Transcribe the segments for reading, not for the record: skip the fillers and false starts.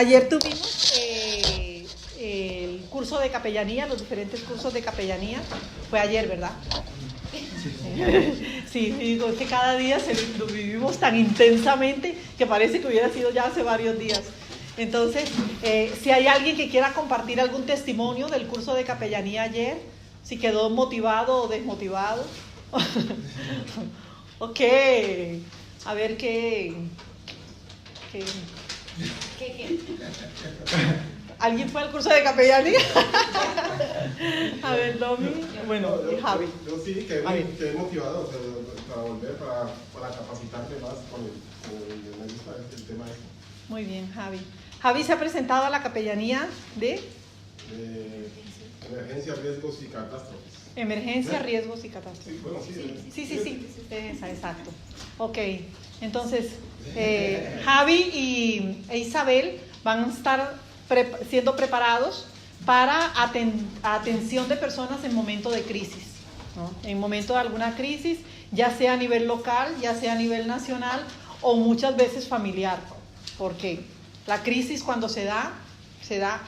Ayer tuvimos el curso de capellanía, los diferentes cursos de capellanía. Fue ayer, ¿verdad? Sí, digo, es que cada día lo vivimos tan intensamente que parece que hubiera sido ya hace varios días. Entonces, si hay alguien que quiera compartir algún testimonio del curso de capellanía ayer, si quedó motivado o desmotivado. Ok, a ver qué. ¿Alguien fue al curso de capellanía? A ver, Domi. Bueno, y Javi. Yo sí quedé motivado, o sea, para volver, para capacitarme más con el tema este. Muy bien, Javi. Javi se ha presentado a la capellanía de emergencia, riesgos y catástrofes. Emergencia, riesgos y catástrofes. Sí, bueno, Sí. Esa, exacto. Ok, entonces Javi e Isabel van a estar siendo preparados para atención de personas en momento de crisis, ¿no? En momento de alguna crisis, ya sea a nivel local, ya sea a nivel nacional o muchas veces familiar, porque la crisis cuando se da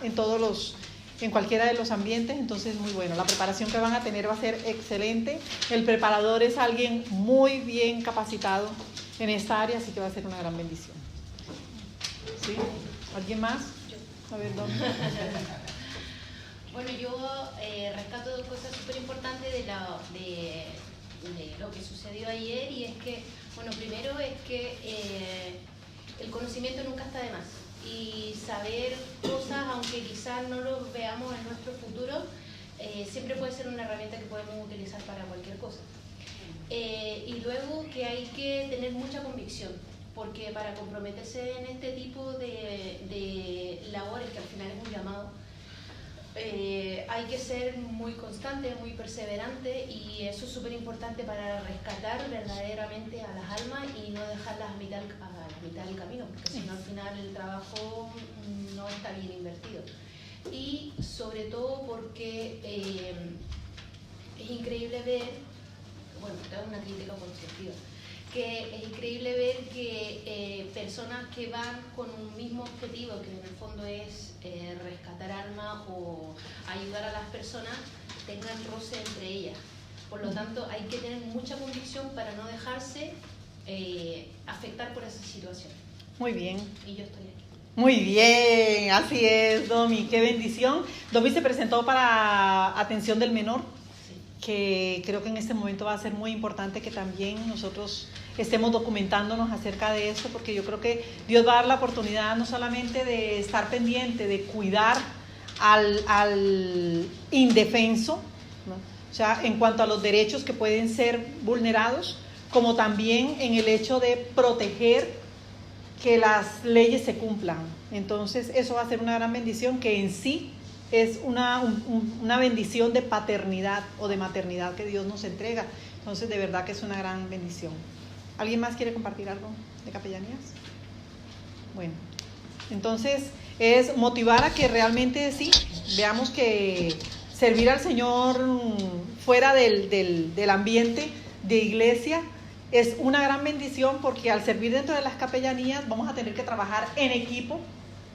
en cualquiera de los ambientes, entonces muy bueno. La preparación que van a tener va a ser excelente. El preparador es alguien muy bien capacitado en esta área, así que va a ser una gran bendición. ¿Sí? ¿Alguien más? A ver, ¿dónde? Bueno, yo rescato dos cosas súper importantes de lo que sucedió ayer, y es que, bueno, primero es que el conocimiento nunca está de más, y saber cosas, aunque quizás no lo veamos en nuestro futuro, siempre puede ser una herramienta que podemos utilizar para cualquier cosa. Y luego que hay que tener mucha convicción, porque para comprometerse en este tipo de labores, que al final es un llamado, hay que ser muy constante, muy perseverante, y eso es súper importante para rescatar verdaderamente a las almas y no dejarlas a mitad del camino, porque si no al final el trabajo no está bien invertido. Y sobre todo porque es increíble ver, bueno, esto es una crítica constructiva, que es increíble ver que personas que van con un mismo objetivo, que en el fondo es rescatar almas o ayudar a las personas, tengan roce entre ellas. Por lo tanto, hay que tener mucha convicción para no dejarse afectar por esa situación. Muy bien. Y yo estoy aquí. Muy bien, así es, Domi, qué bendición. Domi se presentó para atención del menor, que creo que en este momento va a ser muy importante que también nosotros estemos documentándonos acerca de eso, porque yo creo que Dios va a dar la oportunidad no solamente de estar pendiente, de cuidar al indefenso, ¿no? O sea, en cuanto a los derechos que pueden ser vulnerados, como también en el hecho de proteger que las leyes se cumplan. Entonces eso va a ser una gran bendición, que en sí es una bendición de paternidad o de maternidad que Dios nos entrega. Entonces de verdad que es una gran bendición. ¿Alguien más quiere compartir algo de capellanías? Bueno, entonces es motivar a que realmente sí, veamos que servir al Señor fuera del ambiente de iglesia es una gran bendición, porque al servir dentro de las capellanías vamos a tener que trabajar en equipo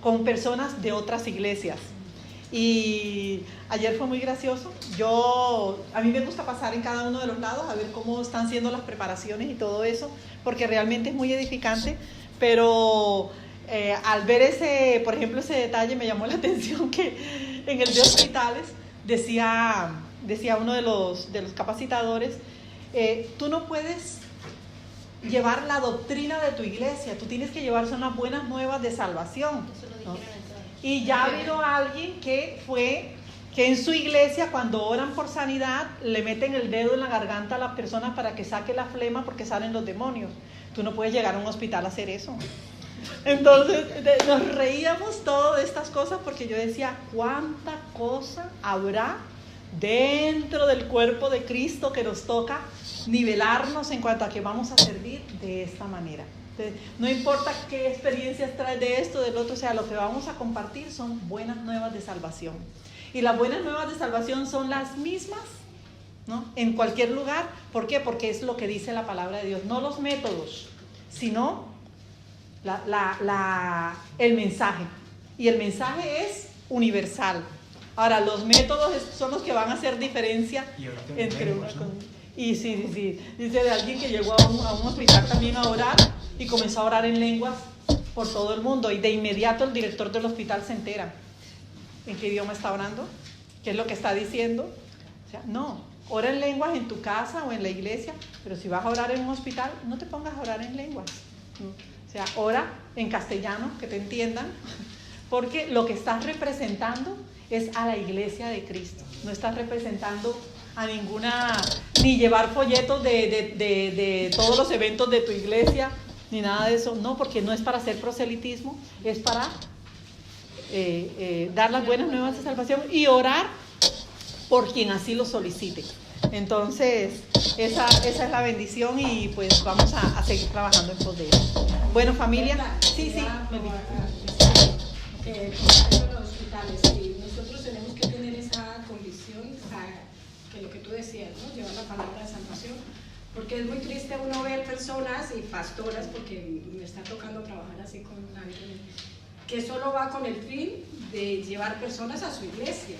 con personas de otras iglesias. Y ayer fue muy gracioso. A mí me gusta pasar en cada uno de los lados a ver cómo están siendo las preparaciones y todo eso, porque realmente es muy edificante. Pero al ver por ejemplo, ese detalle, me llamó la atención que en el de hospitales decía uno de los capacitadores, tú no puedes llevar la doctrina de tu iglesia, tú tienes que llevarse unas buenas nuevas de salvación, Eso lo ¿no? dijeron en todo. Y ya ha habido alguien que en su iglesia, cuando oran por sanidad, le meten el dedo en la garganta a las personas para que saque la flema, porque salen los demonios. Tú no puedes llegar a un hospital a hacer eso. Entonces nos reíamos todo de estas cosas, porque yo decía, ¿cuánta cosa habrá dentro del cuerpo de Cristo que nos toca nivelarnos en cuanto a que vamos a servir de esta manera? Entonces, no importa qué experiencias traes de esto, del otro, o sea, lo que vamos a compartir son buenas nuevas de salvación. Y las buenas nuevas de salvación son las mismas, ¿no? En cualquier lugar. ¿Por qué? Porque es lo que dice la palabra de Dios, no los métodos, sino el mensaje. y el mensaje es universal. Ahora, los métodos son los que van a hacer diferencia entre una con... Y sí, dice de alguien que llegó a un hospital también a orar y comenzó a orar en lenguas por todo el mundo, y de inmediato el director del hospital se entera en qué idioma está orando, qué es lo que está diciendo. O sea, no, ora en lenguas en tu casa o en la iglesia, pero si vas a orar en un hospital, no te pongas a orar en lenguas. O sea, ora en castellano, que te entiendan, porque lo que estás representando es a la iglesia de Cristo. No estás representando a ninguna, ni llevar folletos de todos los eventos de tu iglesia, ni nada de eso. No, porque no es para hacer proselitismo, es para dar las buenas nuevas de salvación y orar por quien así lo solicite. Entonces, esa es la bendición, y pues vamos a seguir trabajando en pos de eso. Bueno, familia, sí. Los hospitales, sí, nosotros tenemos que tener esa convicción, que lo que tú decías, ¿no? Llevar la palabra de salvación, porque es muy triste uno ver personas y pastoras, porque me está tocando trabajar así con alguien que solo va con el fin de llevar personas a su iglesia.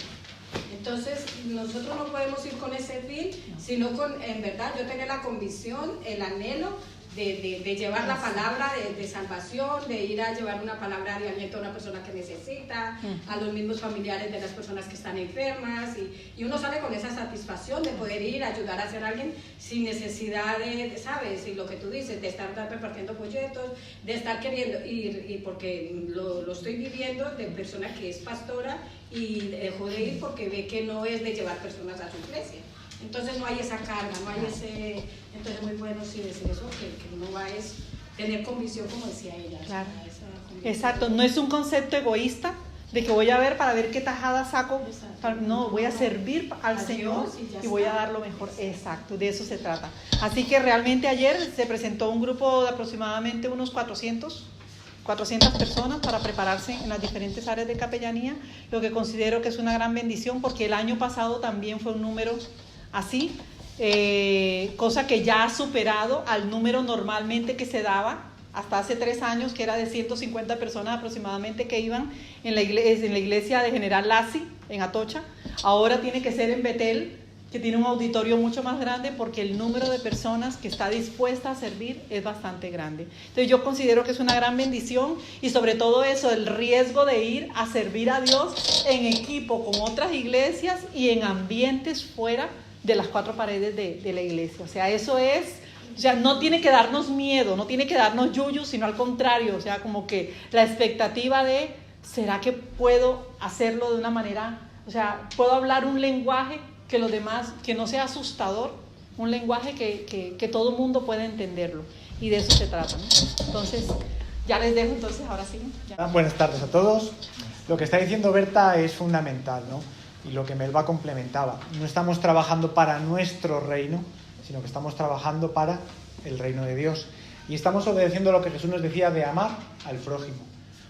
Entonces nosotros no podemos ir con ese fin, sino con, en verdad, yo tener la convicción, el anhelo de llevar la palabra de salvación, de ir a llevar una palabra de aliento a una persona que necesita, a los mismos familiares de las personas que están enfermas, y uno sale con esa satisfacción de poder ir a ayudar a ser alguien sin necesidad de, ¿sabes? Y lo que tú dices, de estar repartiendo folletos, de estar queriendo ir, y porque lo estoy viviendo de persona que es pastora y dejó de ir porque ve que no es de llevar personas a su iglesia. Entonces no hay esa carga, no hay ese... Entonces es muy bueno sí decir eso, que uno va a tener convicción, como decía ella. Claro. Esa Exacto, no es un concepto egoísta de que voy a ver para ver qué tajada saco. No, voy a servir al Señor y voy a dar lo mejor. Exacto, de eso se trata. Así que realmente ayer se presentó un grupo de aproximadamente unos 400 personas para prepararse en las diferentes áreas de capellanía, lo que considero que es una gran bendición, porque el año pasado también fue un número así, cosa que ya ha superado al número normalmente que se daba hasta hace 3 años, que era de 150 personas aproximadamente que iban en la iglesia de General Lassi, en Atocha. Ahora tiene que ser en Betel, que tiene un auditorio mucho más grande, porque el número de personas que está dispuesta a servir es bastante grande. Entonces yo considero que es una gran bendición, y sobre todo eso, el riesgo de ir a servir a Dios en equipo con otras iglesias y en ambientes fuera de las 4 paredes de la iglesia. O sea, eso es, o sea, no tiene que darnos miedo, no tiene que darnos yuyu, sino al contrario, o sea, como que la expectativa de, ¿será que puedo hacerlo de una manera, o sea, puedo hablar un lenguaje que los demás, que no sea asustador, un lenguaje que todo el mundo pueda entenderlo? Y de eso se trata, ¿no? Entonces, ya les dejo, entonces, ahora sí. Ya. Buenas tardes a todos. Lo que está diciendo Berta es fundamental, ¿no? Y lo que Melba complementaba. No estamos trabajando para nuestro reino, sino que estamos trabajando para el reino de Dios. Y estamos obedeciendo lo que Jesús nos decía de amar al prójimo.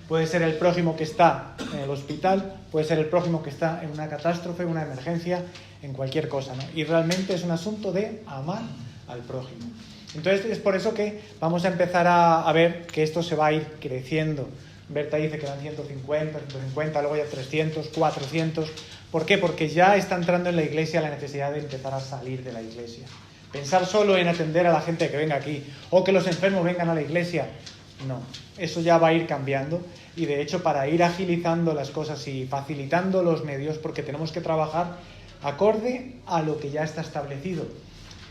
Puede ser el prójimo que está en el hospital, puede ser el prójimo que está en una catástrofe, una emergencia, en cualquier cosa, ¿no? Y realmente es un asunto de amar al prójimo. Entonces es por eso que vamos a empezar a ver que esto se va a ir creciendo. Berta dice que eran 150, luego ya 300, 400... ¿Por qué? Porque ya está entrando en la iglesia la necesidad de empezar a salir de la iglesia. Pensar solo en atender a la gente que venga aquí, o que los enfermos vengan a la iglesia, no. Eso ya va a ir cambiando, y de hecho para ir agilizando las cosas y facilitando los medios, porque tenemos que trabajar acorde a lo que ya está establecido.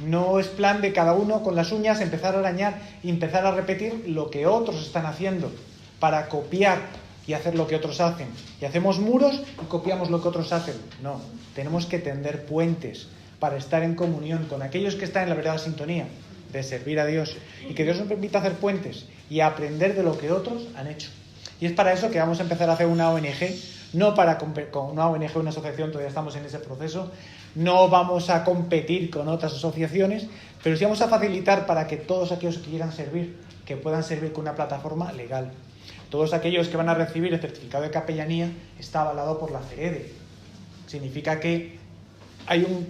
No es plan de cada uno con las uñas empezar a arañar y empezar a repetir lo que otros están haciendo para copiar y hacer lo que otros hacen. Y hacemos muros y copiamos lo que otros hacen. No, tenemos que tender puentes para estar en comunión con aquellos que están en la verdadera sintonía de servir a Dios, y que Dios nos permita hacer puentes y aprender de lo que otros han hecho. Y es para eso que vamos a empezar a hacer una ONG, no para con una ONG, una asociación, todavía estamos en ese proceso, no vamos a competir con otras asociaciones, pero sí vamos a facilitar para que todos aquellos que quieran servir, que puedan servir con una plataforma legal. Todos aquellos que van a recibir el certificado de capellanía está avalado por la FEREDE. Significa que hay un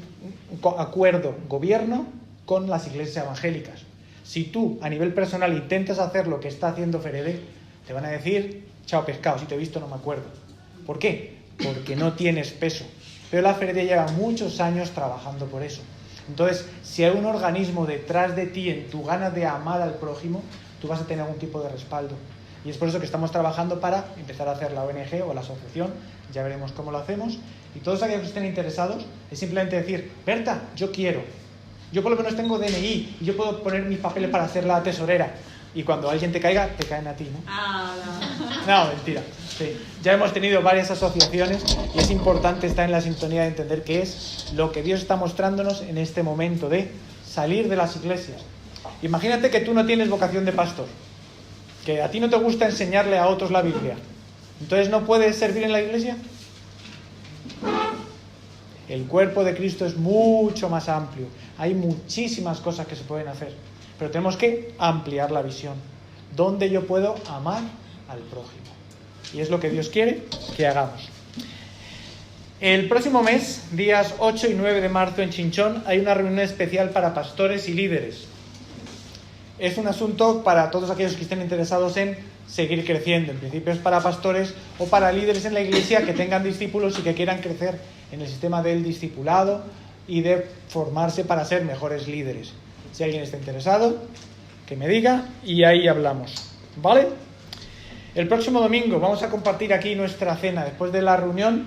acuerdo gobierno con las iglesias evangélicas. Si tú, a nivel personal, intentas hacer lo que está haciendo FEREDE, te van a decir Chao pescado, si te he visto no me acuerdo. ¿Por qué? Porque no tienes peso. Pero la Feria lleva muchos años trabajando por eso. Entonces, si hay un organismo detrás de ti en tu ganas de amar al prójimo, tú vas a tener algún tipo de respaldo. Y es por eso que estamos trabajando para empezar a hacer la ONG o la asociación, ya veremos cómo lo hacemos. Y todos aquellos que estén interesados, es simplemente decir, Berta, yo quiero. Yo por lo menos tengo DNI y yo puedo poner mis papeles para ser la tesorera. Y cuando alguien te caiga, te caen a ti, ¿no? No, mentira. Sí. Ya hemos tenido varias asociaciones y es importante estar en la sintonía de entender qué es lo que Dios está mostrándonos en este momento de salir de las iglesias. Imagínate que tú no tienes vocación de pastor, que a ti no te gusta enseñarle a otros la Biblia. Entonces, ¿no puedes servir en la iglesia? El cuerpo de Cristo es mucho más amplio. Hay muchísimas cosas que se pueden hacer. Pero tenemos que ampliar la visión. ¿Dónde yo puedo amar al prójimo? Y es lo que Dios quiere que hagamos. El próximo mes, días 8 y 9 de marzo en Chinchón, hay una reunión especial para pastores y líderes. Es un asunto para todos aquellos que estén interesados en seguir creciendo. En principio es para pastores o para líderes en la iglesia que tengan discípulos y que quieran crecer en el sistema del discipulado y de formarse para ser mejores líderes. Si alguien está interesado, que me diga y ahí hablamos. ¿Vale? El próximo domingo vamos a compartir aquí nuestra cena. Después de la reunión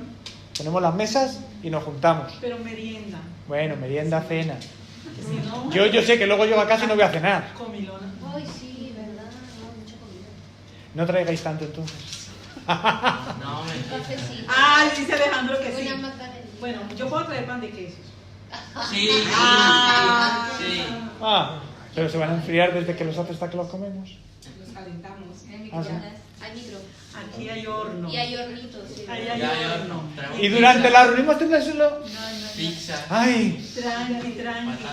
ponemos las mesas y nos juntamos. Pero merienda. Bueno, merienda, cena. Si no, Yo sé que luego yo a casa y no voy a cenar. comilona. Ay, sí, ¿verdad? No, mucha comida. No traigáis tanto entonces. No, Un mentira. cafecito. Ay, dice Alejandro que sí. Una macarena. Bueno, yo puedo traer pan de quesos. Sí, sí, sí. Ah, pero se van a enfriar desde que los haces hasta que los comemos. Los calentamos. Ah, sí. Hay micro. Aquí hay horno. Y hay hornitos, sí. Ahí Ya, hay ya, horno. traemos Y durante pizza, la reunión tendrás solo... pizza. Ay. Tranqui,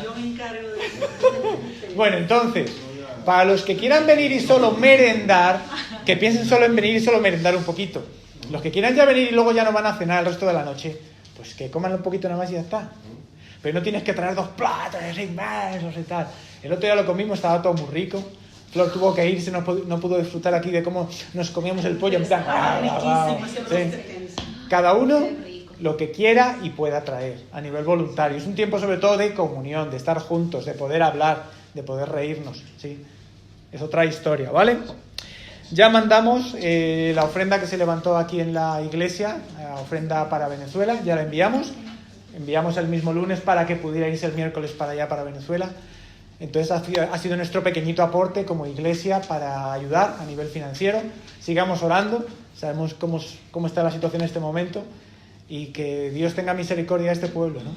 yo me encargo de eso. Bueno, entonces, para los que quieran venir y solo merendar, que piensen solo en venir y solo merendar un poquito. Los que quieran ya venir y luego ya no van a cenar el resto de la noche, pues que coman un poquito nada más y ya está. Pero no tienes que traer 2 platos inmensos y tal. El otro día lo comimos, estaba todo muy rico. Flor tuvo que irse, no pudo disfrutar aquí de cómo nos comíamos el pollo. En plan, Riquísimo ese sí. postre. Cada uno Qué rico. lo que quiera y pueda traer a nivel voluntario. Es un tiempo sobre todo de comunión, de estar juntos, de poder hablar, de poder reírnos. ¿Sí? Es otra historia, ¿vale? Ya mandamos la ofrenda que se levantó aquí en la iglesia, la ofrenda para Venezuela, ya la enviamos. Enviamos el mismo lunes para que pudiera irse el miércoles para allá, para Venezuela. Entonces ha sido nuestro pequeñito aporte como iglesia para ayudar a nivel financiero. Sigamos orando, sabemos cómo está la situación en este momento y que Dios tenga misericordia de este pueblo, ¿no?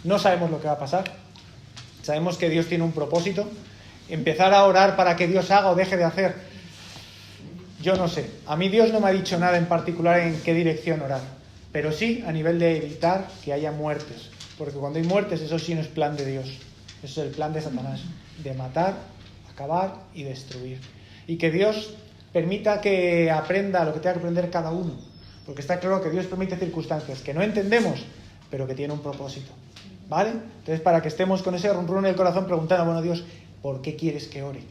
No sabemos lo que va a pasar, sabemos que Dios tiene un propósito. Empezar a orar para que Dios haga o deje de hacer, yo no sé. A mí Dios no me ha dicho nada en particular en qué dirección orar, pero sí a nivel de evitar que haya muertes, porque cuando hay muertes eso sí no es plan de Dios. Eso es el plan de Satanás, de matar, acabar y destruir. Y que Dios permita que aprenda lo que tenga que aprender cada uno. Porque está claro que Dios permite circunstancias que no entendemos, pero que tienen un propósito. ¿Vale? Entonces, para que estemos con ese rumbrón en el corazón preguntando, bueno, Dios, ¿por qué quieres que ore?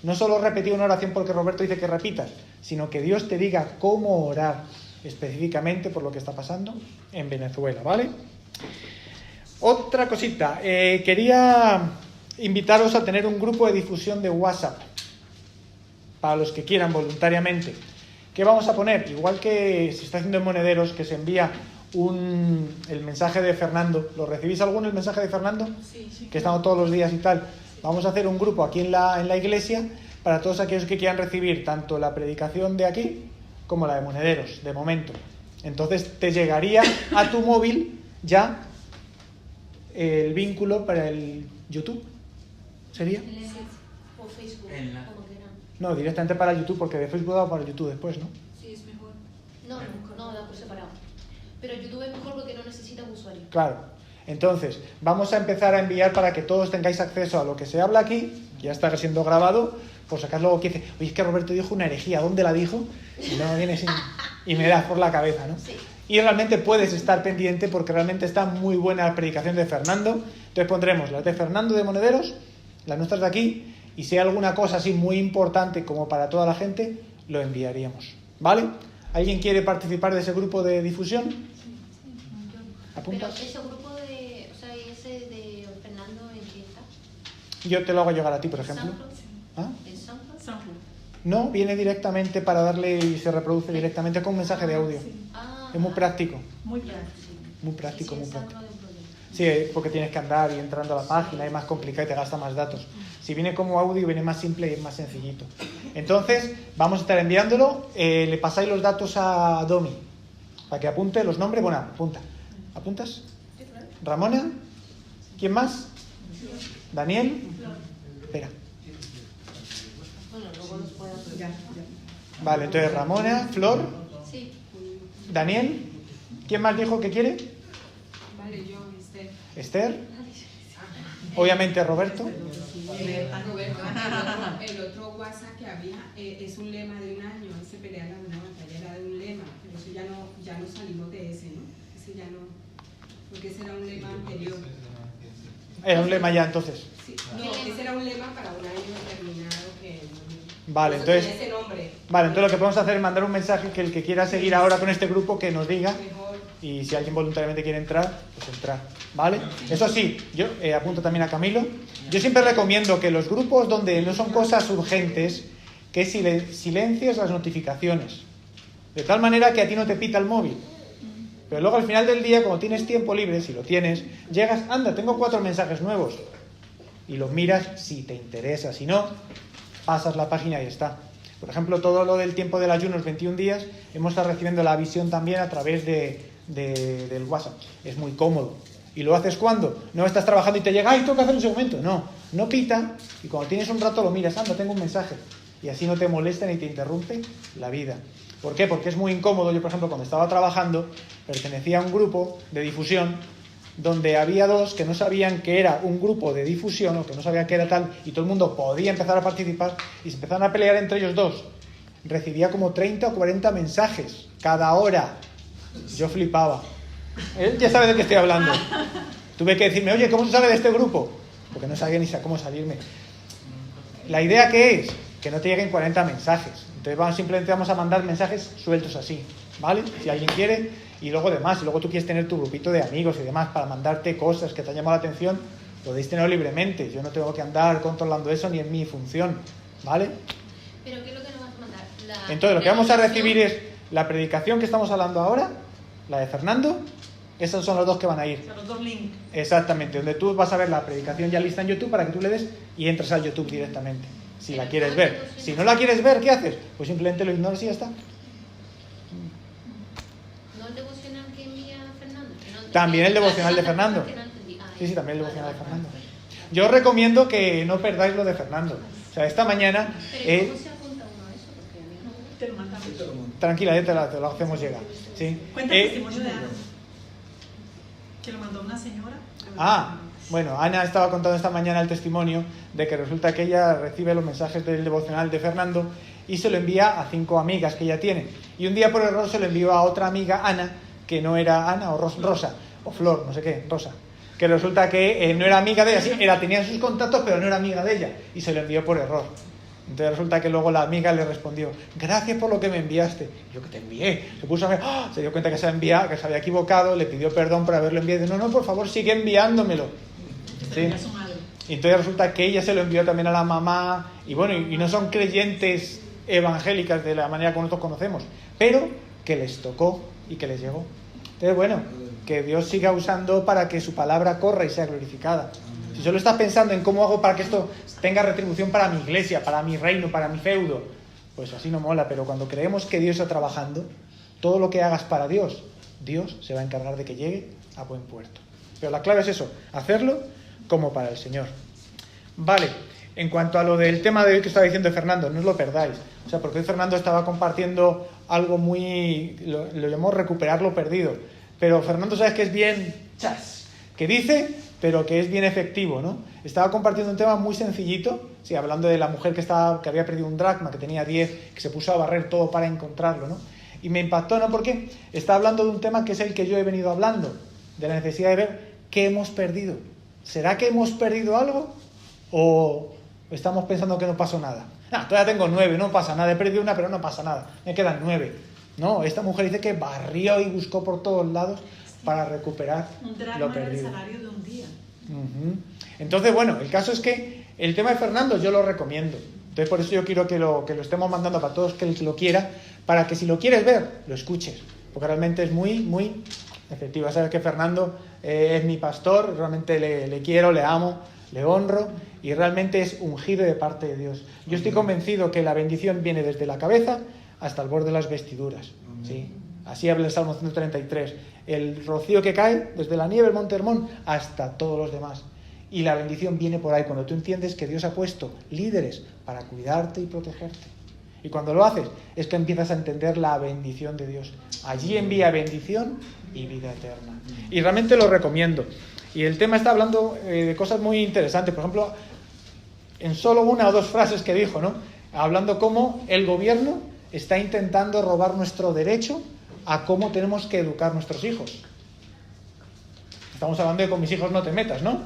No solo repetir una oración porque Roberto dice que repitas, sino que Dios te diga cómo orar específicamente por lo que está pasando en Venezuela. ¿Vale? Otra cosita, quería invitaros a tener un grupo de difusión de WhatsApp para los que quieran voluntariamente. ¿Qué vamos a poner? Igual que se está haciendo en Monederos, que se envía el mensaje de Fernando. ¿Lo recibís alguno, el mensaje de Fernando? Sí. Que estamos todos los días y tal. Vamos a hacer un grupo aquí en la iglesia para todos aquellos que quieran recibir tanto la predicación de aquí como la de Monederos, de momento. Entonces te llegaría a tu móvil ya el vínculo para el YouTube. ¿Sería? O Facebook, En la- como quieran. No, directamente para YouTube, porque de Facebook va para YouTube después, ¿no? Sí, es mejor. No, da por separado. Pero YouTube es mejor porque no necesita un usuario. Claro. Entonces, vamos a empezar a enviar para que todos tengáis acceso a lo que se habla aquí, que ya está siendo grabado, por si acaso luego que dice, oye, es que Roberto dijo una herejía, ¿dónde la dijo? Y luego viene y me das por la cabeza, ¿no? Sí. Y realmente puedes estar pendiente porque realmente está muy buena la predicación de Fernando. Entonces pondremos las de Fernando de Monederos, las nuestras de aquí, y si hay alguna cosa así muy importante como para toda la gente, lo enviaríamos. ¿Vale? ¿Alguien quiere participar de ese grupo de difusión? Pero ¿Apuntas? ese grupo de, o sea, ese de Fernando, ¿en qué está? Yo te lo hago llegar a ti, por ejemplo. ¿SoundCloud? ¿Ah? ¿En SoundCloud? SoundCloud. No, viene directamente para darle y se reproduce directamente con un mensaje de audio. Ah, Es muy práctico, Muy ya, práctico. sí. muy práctico, Sí, muy en práctico. SoundCloud hay un problema. Sí, porque tienes que andar y entrando a la página, es más complicado y te gasta más datos. Si viene como audio, viene más simple y es más sencillito. Entonces, vamos a estar enviándolo. Le pasáis los datos a Domi, para que apunte los nombres. Bueno, apunta. ¿Apuntas? Ramona. ¿Quién más? Daniel. Espera. Vale, entonces Ramona, Flor, Sí. Daniel. ¿Quién más dijo que quiere? Vale, yo, Esther. Obviamente Roberto. Roberto, el otro WhatsApp que había es un lema de un año, ese pelear la una batalla era de un lema, pero eso ya no salimos de ese, ¿no? Ese ya no, porque ese era un lema anterior. Era un lema ya entonces. Sí, no, ese era un lema para un año determinado que... Vale, eso entonces... tenía ese nombre. Vale, entonces lo que podemos hacer es mandar un mensaje que el que quiera seguir ahora con este grupo que nos diga, Mejor. y si alguien voluntariamente quiere entrar, pues entrar, ¿vale? Eso sí, yo apunto también a Camilo, yo siempre recomiendo que los grupos donde no son cosas urgentes, que silencies las notificaciones, de tal manera que a ti no te pita el móvil. Pero luego al final del día, cuando tienes tiempo libre, si lo tienes, llegas, anda, tengo 4 mensajes nuevos, y los miras si te interesa, si no, pasas la página y está. Por ejemplo, todo lo del tiempo del ayuno, los 21 días, hemos estado recibiendo la visión también a través del WhatsApp. Es muy cómodo. ¿Y lo haces cuando? No estás trabajando y te llega, ¡ay, tengo que hacer un segmento! No pita, y cuando tienes un rato lo miras, anda, tengo un mensaje. Y así no te molesta ni te interrumpe la vida. ¿Por qué? Porque es muy incómodo. Yo, por ejemplo, cuando estaba trabajando, pertenecía a un grupo de difusión donde había 2 que no sabían que era un grupo de difusión o que no sabían que era tal, y todo el mundo podía empezar a participar, y se empezaron a pelear entre ellos 2. Recibía como 30 o 40 mensajes cada hora. Yo flipaba. Él ya sabe de qué estoy hablando. Tuve que decirme, oye, ¿cómo se sale de este grupo? Porque no sabía ni cómo salirme. La idea que es que no te lleguen 40 mensajes. Entonces simplemente vamos a mandar mensajes sueltos así, ¿vale? Si alguien quiere, y luego demás, si luego tú quieres tener tu grupito de amigos y demás para mandarte cosas que te han llamado la atención, podéis tenerlo libremente. Yo no tengo que andar controlando eso ni en mi función, ¿vale? ¿Pero qué es lo que nos vas a mandar? Entonces lo que vamos a recibir es la predicación que estamos hablando ahora, la de Fernando. Esos son los 2 que van a ir. O sea, los 2 links. Exactamente, donde tú vas a ver la predicación ya lista en YouTube para que tú le des y entres al YouTube directamente, si la quieres ver. Si no la quieres ver, ¿qué haces? Pues simplemente lo ignoras y ya está. ¿No el devocional que envía Fernando? También el devocional de Fernando. Que no entendí. Sí, también el devocional de Fernando. Yo os recomiendo que no perdáis lo de Fernando. O sea, esta mañana... Pero ¿cómo se apunta uno a eso? Porque a mí no... Te lo mandamos. Tranquila, te lo hacemos llegar. ¿Sí? Cuenta el testimonio de Ana, que lo mandó una señora. Bueno, Ana estaba contando esta mañana el testimonio de que resulta que ella recibe los mensajes del devocional de Fernando y se lo envía a 5 amigas que ella tiene. Y un día por error se lo envió a otra amiga, Ana, que no era Ana o Rosa, o Flor, no sé qué, Rosa. Que resulta que no era amiga de ella, sí, tenía sus contactos, pero no era amiga de ella. Y se lo envió por error. Entonces resulta que luego la amiga le respondió, gracias por lo que me enviaste. Yo, que te envié. Se puso a ver, se dio cuenta que se había equivocado, le pidió perdón por haberlo enviado. No, por favor, sigue enviándomelo. ¿Sí? Y entonces resulta que ella se lo envió también a la mamá. Y bueno, y no son creyentes evangélicas de la manera que nosotros conocemos, pero que les tocó y que les llegó. Entonces, bueno, que Dios siga usando para que su palabra corra y sea glorificada. Si solo estás pensando en cómo hago para que esto tenga retribución para mi iglesia, para mi reino, para mi feudo, pues así no mola. Pero cuando creemos que Dios está trabajando, todo lo que hagas para Dios, Dios se va a encargar de que llegue a buen puerto. Pero la clave es eso, hacerlo como para el Señor. Vale, en cuanto a lo del tema de hoy que estaba diciendo Fernando, no os lo perdáis. O sea, porque hoy Fernando estaba compartiendo algo muy... Lo llamó recuperar lo perdido. Pero Fernando, ¿sabes que es bien chas? Que dice, pero que es bien efectivo, ¿no? Estaba compartiendo un tema muy sencillito, sí, hablando de la mujer que había perdido un dracma, que tenía 10, que se puso a barrer todo para encontrarlo, ¿no? Y me impactó, ¿no? Porque está hablando de un tema que es el que yo he venido hablando, de la necesidad de ver qué hemos perdido. ¿Será que hemos perdido algo? ¿O estamos pensando que no pasó nada? todavía tengo 9, no pasa nada, he perdido una, pero no pasa nada, me quedan 9. No, esta mujer dice que barrió y buscó por todos lados para recuperar Un lo dracma era el perdido. salario de un día. Ujú. Entonces, bueno, el caso es que el tema de Fernando yo lo recomiendo. Entonces, por eso yo quiero que lo estemos mandando para todos que lo quiera, para que si lo quieres ver, lo escuches. Porque realmente es muy, muy efectivo. Sabes que Fernando es mi pastor, realmente le quiero, le amo, le honro y realmente es ungido de parte de Dios. Yo estoy convencido que la bendición viene desde la cabeza hasta el borde de las vestiduras. ¿Sí? Así habla el Salmo 133. El rocío que cae desde la nieve del Monte Hermón hasta todos los demás. Y la bendición viene por ahí, cuando tú entiendes que Dios ha puesto líderes para cuidarte y protegerte. Y cuando lo haces, es que empiezas a entender la bendición de Dios. Allí envía bendición y vida eterna. Y realmente lo recomiendo. Y el tema está hablando de cosas muy interesantes. Por ejemplo, en solo una o dos frases que dijo, ¿no? Hablando cómo el gobierno está intentando robar nuestro derecho a cómo tenemos que educar a nuestros hijos. Estamos hablando de con mis hijos no te metas, ¿no?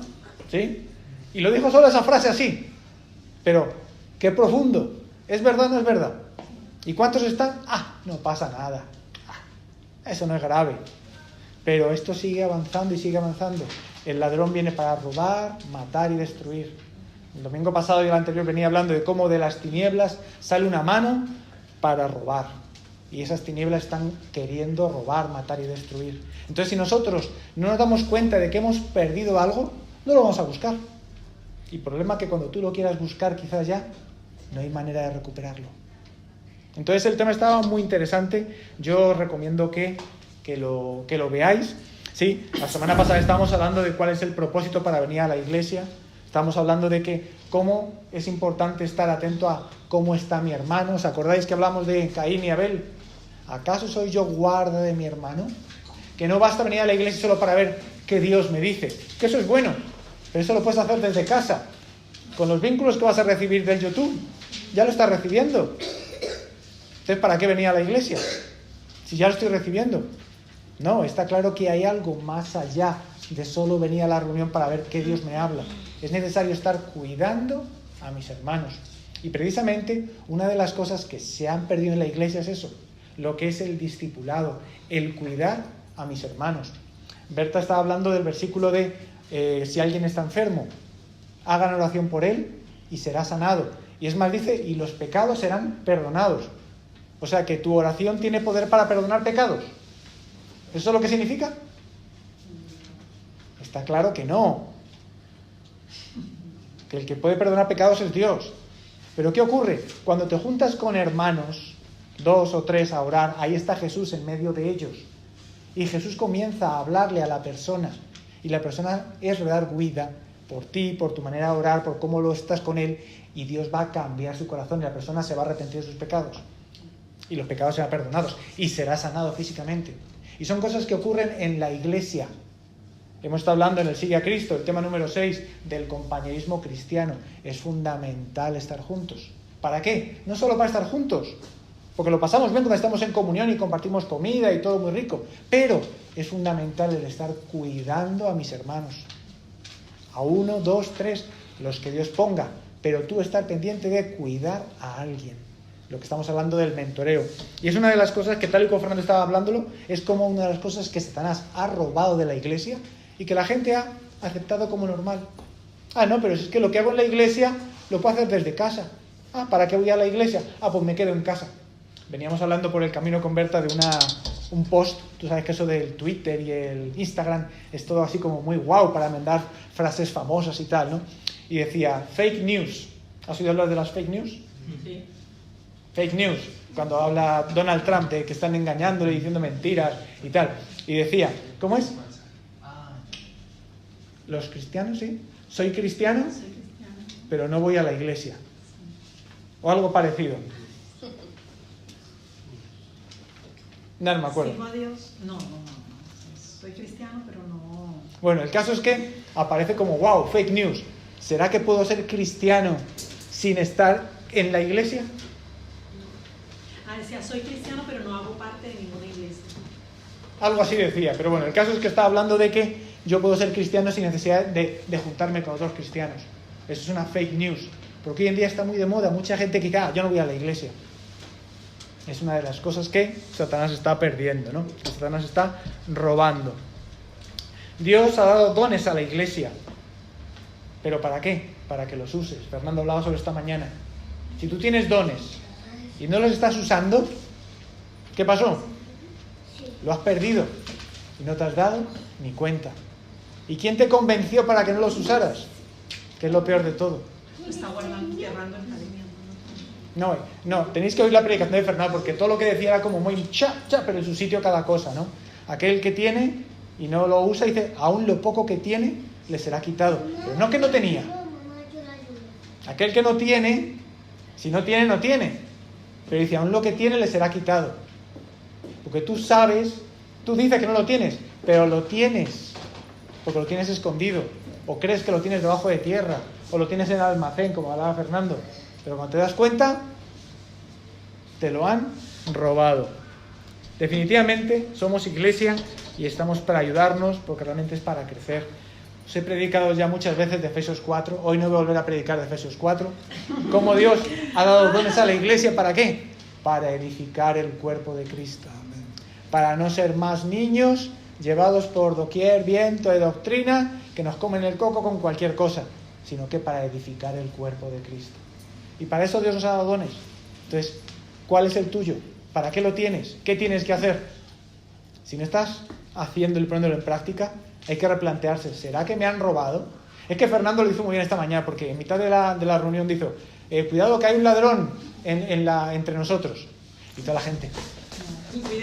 ¿Sí? Y lo dijo solo esa frase así. Pero, qué profundo. ¿Es verdad o no es verdad? ¿Y cuántos están? No pasa nada. Eso no es grave. Pero esto sigue avanzando y sigue avanzando. El ladrón viene para robar, matar y destruir. El domingo pasado y el anterior venía hablando de cómo de las tinieblas sale una mano para robar. Y esas tinieblas están queriendo robar, matar y destruir. Entonces, si nosotros no nos damos cuenta de que hemos perdido algo, no lo vamos a buscar. Y el problema es que cuando tú lo quieras buscar, quizás ya no hay manera de recuperarlo. Entonces, el tema estaba muy interesante. Yo os recomiendo que lo veáis. Sí, la semana pasada estábamos hablando de cuál es el propósito para venir a la iglesia. Estamos hablando de que cómo es importante estar atento a cómo está mi hermano. ¿Os acordáis que hablamos de Caín y Abel? ¿Acaso soy yo guarda de mi hermano? Que no basta venir a la iglesia solo para ver qué Dios me dice. Que eso es bueno, pero eso lo puedes hacer desde casa. Con los vínculos que vas a recibir del YouTube. Ya lo estás recibiendo. Entonces, ¿para qué venir a la iglesia? Si ya lo estoy recibiendo. No, está claro que hay algo más allá de solo venir a la reunión para ver qué Dios me habla. Es necesario estar cuidando a mis hermanos. Y precisamente una de las cosas que se han perdido en la iglesia es eso, lo que es el discipulado, el cuidar a mis hermanos. Berta estaba hablando del versículo de si alguien está enfermo, hagan oración por él y será sanado. Y es más, dice, y los pecados serán perdonados. O sea que tu oración tiene poder para perdonar pecados. ¿Eso es lo que significa? Está claro que no. Que el que puede perdonar pecados es Dios. Pero ¿qué ocurre? Cuando te juntas con hermanos, 2 o 3 a orar, ahí está Jesús en medio de ellos. Y Jesús comienza a hablarle a la persona. Y la persona es redarguida por ti, por tu manera de orar, por cómo lo estás con él. Y Dios va a cambiar su corazón y la persona se va a arrepentir de sus pecados. Y los pecados serán perdonados. Y será sanado físicamente. Y son cosas que ocurren en la iglesia. Hemos estado hablando en el Sigue a Cristo, el tema número 6, del compañerismo cristiano. Es fundamental estar juntos. ¿Para qué? No solo para estar juntos, porque lo pasamos bien cuando estamos en comunión y compartimos comida y todo muy rico, pero es fundamental el estar cuidando a mis hermanos. A 1, 2, 3, los que Dios ponga, pero tú estar pendiente de cuidar a alguien. Lo que estamos hablando del mentoreo. Y es una de las cosas que, tal y como Fernando estaba hablándolo, es como una de las cosas que Satanás ha robado de la iglesia y que la gente ha aceptado como normal. No, pero es que lo que hago en la iglesia lo puedo hacer desde casa. ¿Para qué voy a la iglesia? Pues me quedo en casa. Veníamos hablando por el camino con Berta de un post. Tú sabes que eso del Twitter y el Instagram es todo así como muy guau para mandar frases famosas y tal, ¿no? Y decía, fake news. ¿Has oído hablar de las fake news? Sí. Fake news, cuando habla Donald Trump de que están engañándole, diciendo mentiras y tal. Y decía, ¿cómo es? Los cristianos, sí. Soy cristiano, pero no voy a la iglesia. O algo parecido. No me acuerdo. ¿Sigo a Dios? No. Soy cristiano, pero no. Bueno, el caso es que aparece como, wow, fake news. ¿Será que puedo ser cristiano sin estar en la iglesia? Decía, soy cristiano, pero no hago parte de ninguna iglesia. Algo así decía, pero bueno, el caso es que estaba hablando de que yo puedo ser cristiano sin necesidad de juntarme con otros cristianos. Eso es una fake news. Porque hoy en día está muy de moda, mucha gente que yo no voy a la iglesia. Es una de las cosas que Satanás está perdiendo, ¿no? Que Satanás está robando. Dios ha dado dones a la iglesia. ¿Pero para qué? Para que los uses. Fernando hablaba sobre esta mañana. Si tú tienes dones y no los estás usando, ¿qué pasó? Lo has perdido y no te has dado ni cuenta. ¿Y quién te convenció para que no los usaras? Que es lo peor de todo. Está enterrando el cariño. No, tenéis que oír la predicación de Fernando, porque todo lo que decía era como muy pero en su sitio cada cosa, ¿no? Aquel que tiene y no lo usa, dice, aún lo poco que tiene le será quitado. Pero no que no tenía. Aquel que no tiene, si no tiene, no tiene. Pero dice, aún lo que tiene le será quitado. Porque tú sabes, tú dices que no lo tienes, pero lo tienes. Porque lo tienes escondido. O crees que lo tienes debajo de tierra. O lo tienes en el almacén, como hablaba Fernando. Pero cuando te das cuenta, te lo han robado. Definitivamente somos iglesia y estamos para ayudarnos, porque realmente es para crecer. Os he predicado ya muchas veces de Efesios 4. Hoy no voy a volver a predicar de Efesios 4. Cómo Dios ha dado dones a la iglesia, ¿para qué? Para edificar el cuerpo de Cristo. Para no ser más niños llevados por doquier viento de doctrina que nos comen el coco con cualquier cosa, sino que para edificar el cuerpo de Cristo. Y para eso Dios nos ha dado dones. Entonces, ¿cuál es el tuyo? ¿Para qué lo tienes? ¿Qué tienes que hacer? Si no estás haciéndolo y poniéndolo en práctica, hay que replantearse, ¿será que me han robado? Es que Fernando lo hizo muy bien esta mañana, porque en mitad de la reunión dijo, cuidado que hay un ladrón entre nosotros. Y toda la gente,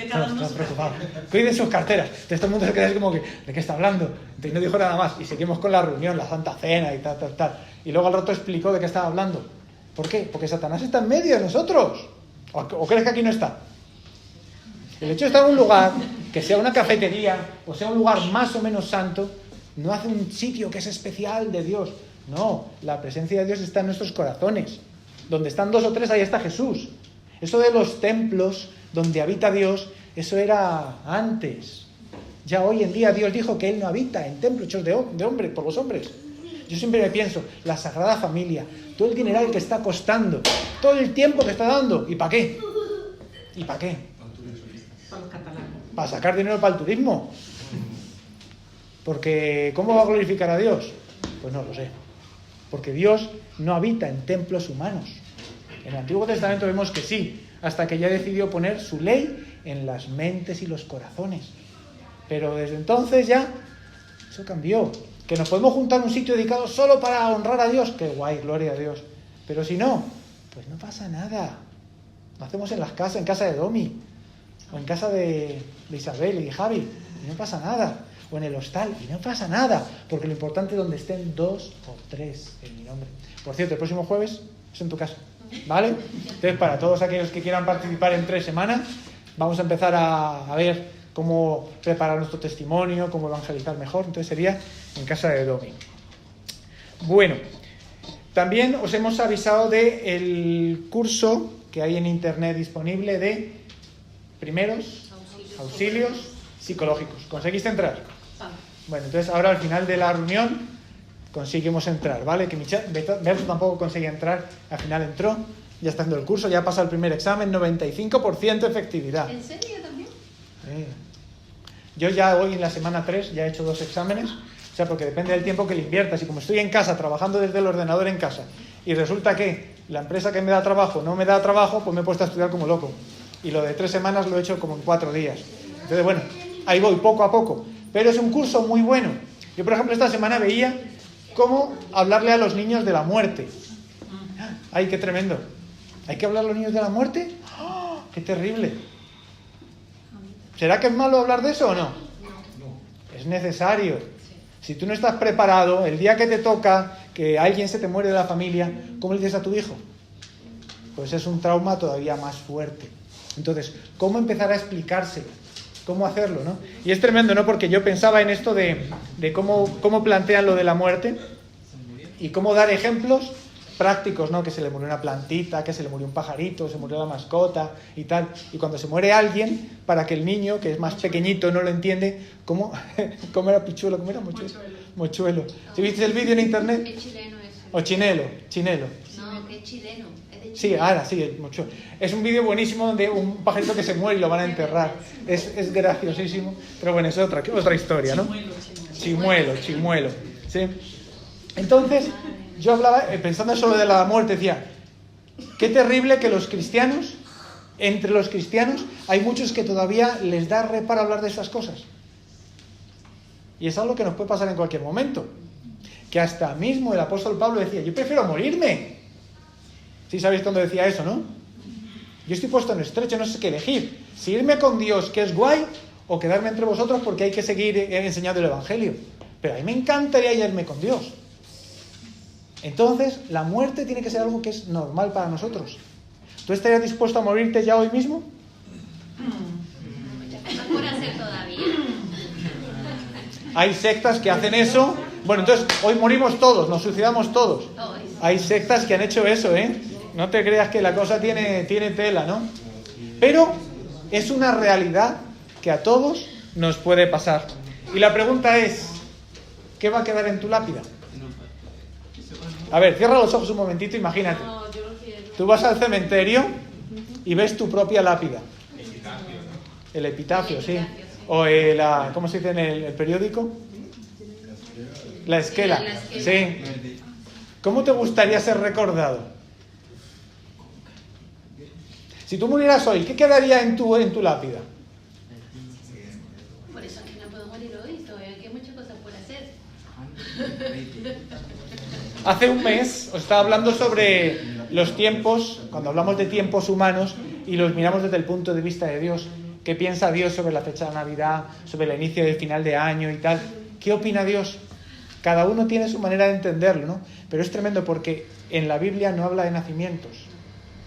está preocupado. Cuide sus carteras. Entonces todo el mundo se queda así como que, ¿de qué está hablando? Entonces no dijo nada más. Y seguimos con la reunión, la Santa Cena y tal. Y luego al rato explicó de qué estaba hablando. ¿Por qué? Porque Satanás está en medio de nosotros. ¿O crees que aquí no está? El hecho de estar en un lugar, que sea una cafetería, o sea un lugar más o menos santo, no hace un sitio que es especial de Dios. No, la presencia de Dios está en nuestros corazones. Donde están 2 o 3, ahí está Jesús. Eso de los templos donde habita Dios, eso era antes. Ya hoy en día Dios dijo que Él no habita en templos hechos de hombres, por los hombres. Yo siempre me pienso, la Sagrada Familia, todo el dineral que está costando, todo el tiempo que está dando, ¿y para qué? ¿Y para qué? Para los catalanes. ¿Para sacar dinero para el turismo? Porque ¿cómo va a glorificar a Dios? Pues no lo sé. Porque Dios no habita en templos humanos. En el Antiguo Testamento vemos que sí, hasta que ya decidió poner su ley en las mentes y los corazones. Pero desde entonces ya eso cambió. Que nos podemos juntar en un sitio dedicado solo para honrar a Dios. ¡Qué guay! Gloria a Dios. Pero si no, pues no pasa nada. Lo hacemos en las casas, en casa de Domi, o en casa de Isabel y Javi, y no pasa nada. O en el hostal, y no pasa nada. Porque lo importante es donde estén 2 o 3 en mi nombre. Por cierto, el próximo jueves es en tu casa, ¿vale? Entonces, para todos aquellos que quieran participar en 3 semanas, vamos a empezar a ver cómo preparar nuestro testimonio, cómo evangelizar mejor. Entonces sería en casa de Domi. Bueno, también os hemos avisado del curso que hay en internet disponible de primeros auxilios psicológicos. ¿Conseguiste entrar? Bueno, entonces ahora al final de la reunión conseguimos entrar, ¿vale? Que Berto tampoco conseguía entrar, al final entró, ya está haciendo el curso, ya ha pasado el primer examen, 95% efectividad. ¿En serio también? Yo ya hoy en la semana 3 ya he hecho 2 exámenes, o sea, porque depende del tiempo que le inviertas, y como estoy en casa, trabajando desde el ordenador en casa, y resulta que la empresa que me da trabajo no me da trabajo, pues me he puesto a estudiar como loco. Y lo de 3 semanas lo he hecho como en 4 días. Entonces, bueno, ahí voy, poco a poco. Pero es un curso muy bueno. Yo, por ejemplo, esta semana veía cómo hablarle a los niños de la muerte. ¡Ay, qué tremendo! ¿Hay que hablar a los niños de la muerte? ¡Oh, qué terrible! ¿Será que es malo hablar de eso o no? No. Es necesario. Si tú no estás preparado, el día que te toca que alguien se te muere de la familia, ¿cómo le dices a tu hijo? Pues es un trauma todavía más fuerte. Entonces, ¿cómo empezar a explicárselo? ¿Cómo hacerlo, no? Y es tremendo, ¿no? Porque yo pensaba en esto de cómo plantean lo de la muerte y cómo dar ejemplos prácticos, ¿no? Que se le murió una plantita, que se le murió un pajarito, se murió la mascota y tal. Y cuando se muere alguien, para que el niño, que es más pequeñito, no lo entiende, ¿cómo era pichuelo? ¿Cómo era mochuelo? ¿Si viste el vídeo en internet? El chileno ese. O chinelo. No, chileno. Es de Sí, Chile. ahora sí, mucho. Es un vídeo buenísimo de un pajarito que se muere y lo van a enterrar. Es graciosísimo, pero bueno, es otra historia, ¿no? Chimuelo. ¿Sí? Entonces, yo hablaba, pensando sobre de la muerte, decía, qué terrible que los cristianos, entre los cristianos, hay muchos que todavía les da reparo hablar de estas cosas. Y es algo que nos puede pasar en cualquier momento. Que hasta mismo el apóstol Pablo decía, yo prefiero morirme. Sí sabéis cuando decía eso, ¿no? Yo estoy puesto en estrecho, no sé qué elegir. Si irme con Dios, que es guay, o quedarme entre vosotros porque hay que seguir enseñando el Evangelio. Pero a mí me encantaría irme con Dios. Entonces, la muerte tiene que ser algo que es normal para nosotros. ¿Tú estarías dispuesto a morirte ya hoy mismo? Muchas cosas por hacer todavía. Hay sectas que hacen eso. Bueno, entonces, hoy morimos todos, nos suicidamos todos. Hay sectas que han hecho eso, ¿eh? No te creas que la cosa tiene tela, ¿no? Pero es una realidad que a todos nos puede pasar. Y la pregunta es, ¿qué va a quedar en tu lápida? A ver, cierra los ojos un momentito, imagínate. Tú vas al cementerio y ves tu propia lápida. El epitafio, sí. O ¿cómo se dice en el periódico? La esquela. Sí. ¿Cómo te gustaría ser recordado? Si tú murieras hoy, ¿qué quedaría en tu lápida? Por eso es que no puedo morir hoy, todavía hay muchas cosas por hacer. Hace un mes os estaba hablando sobre los tiempos, cuando hablamos de tiempos humanos y los miramos desde el punto de vista de Dios. ¿Qué piensa Dios sobre la fecha de Navidad, sobre el inicio del final de año y tal? ¿Qué opina Dios? Cada uno tiene su manera de entenderlo, ¿no? Pero es tremendo porque en la Biblia no habla de nacimientos.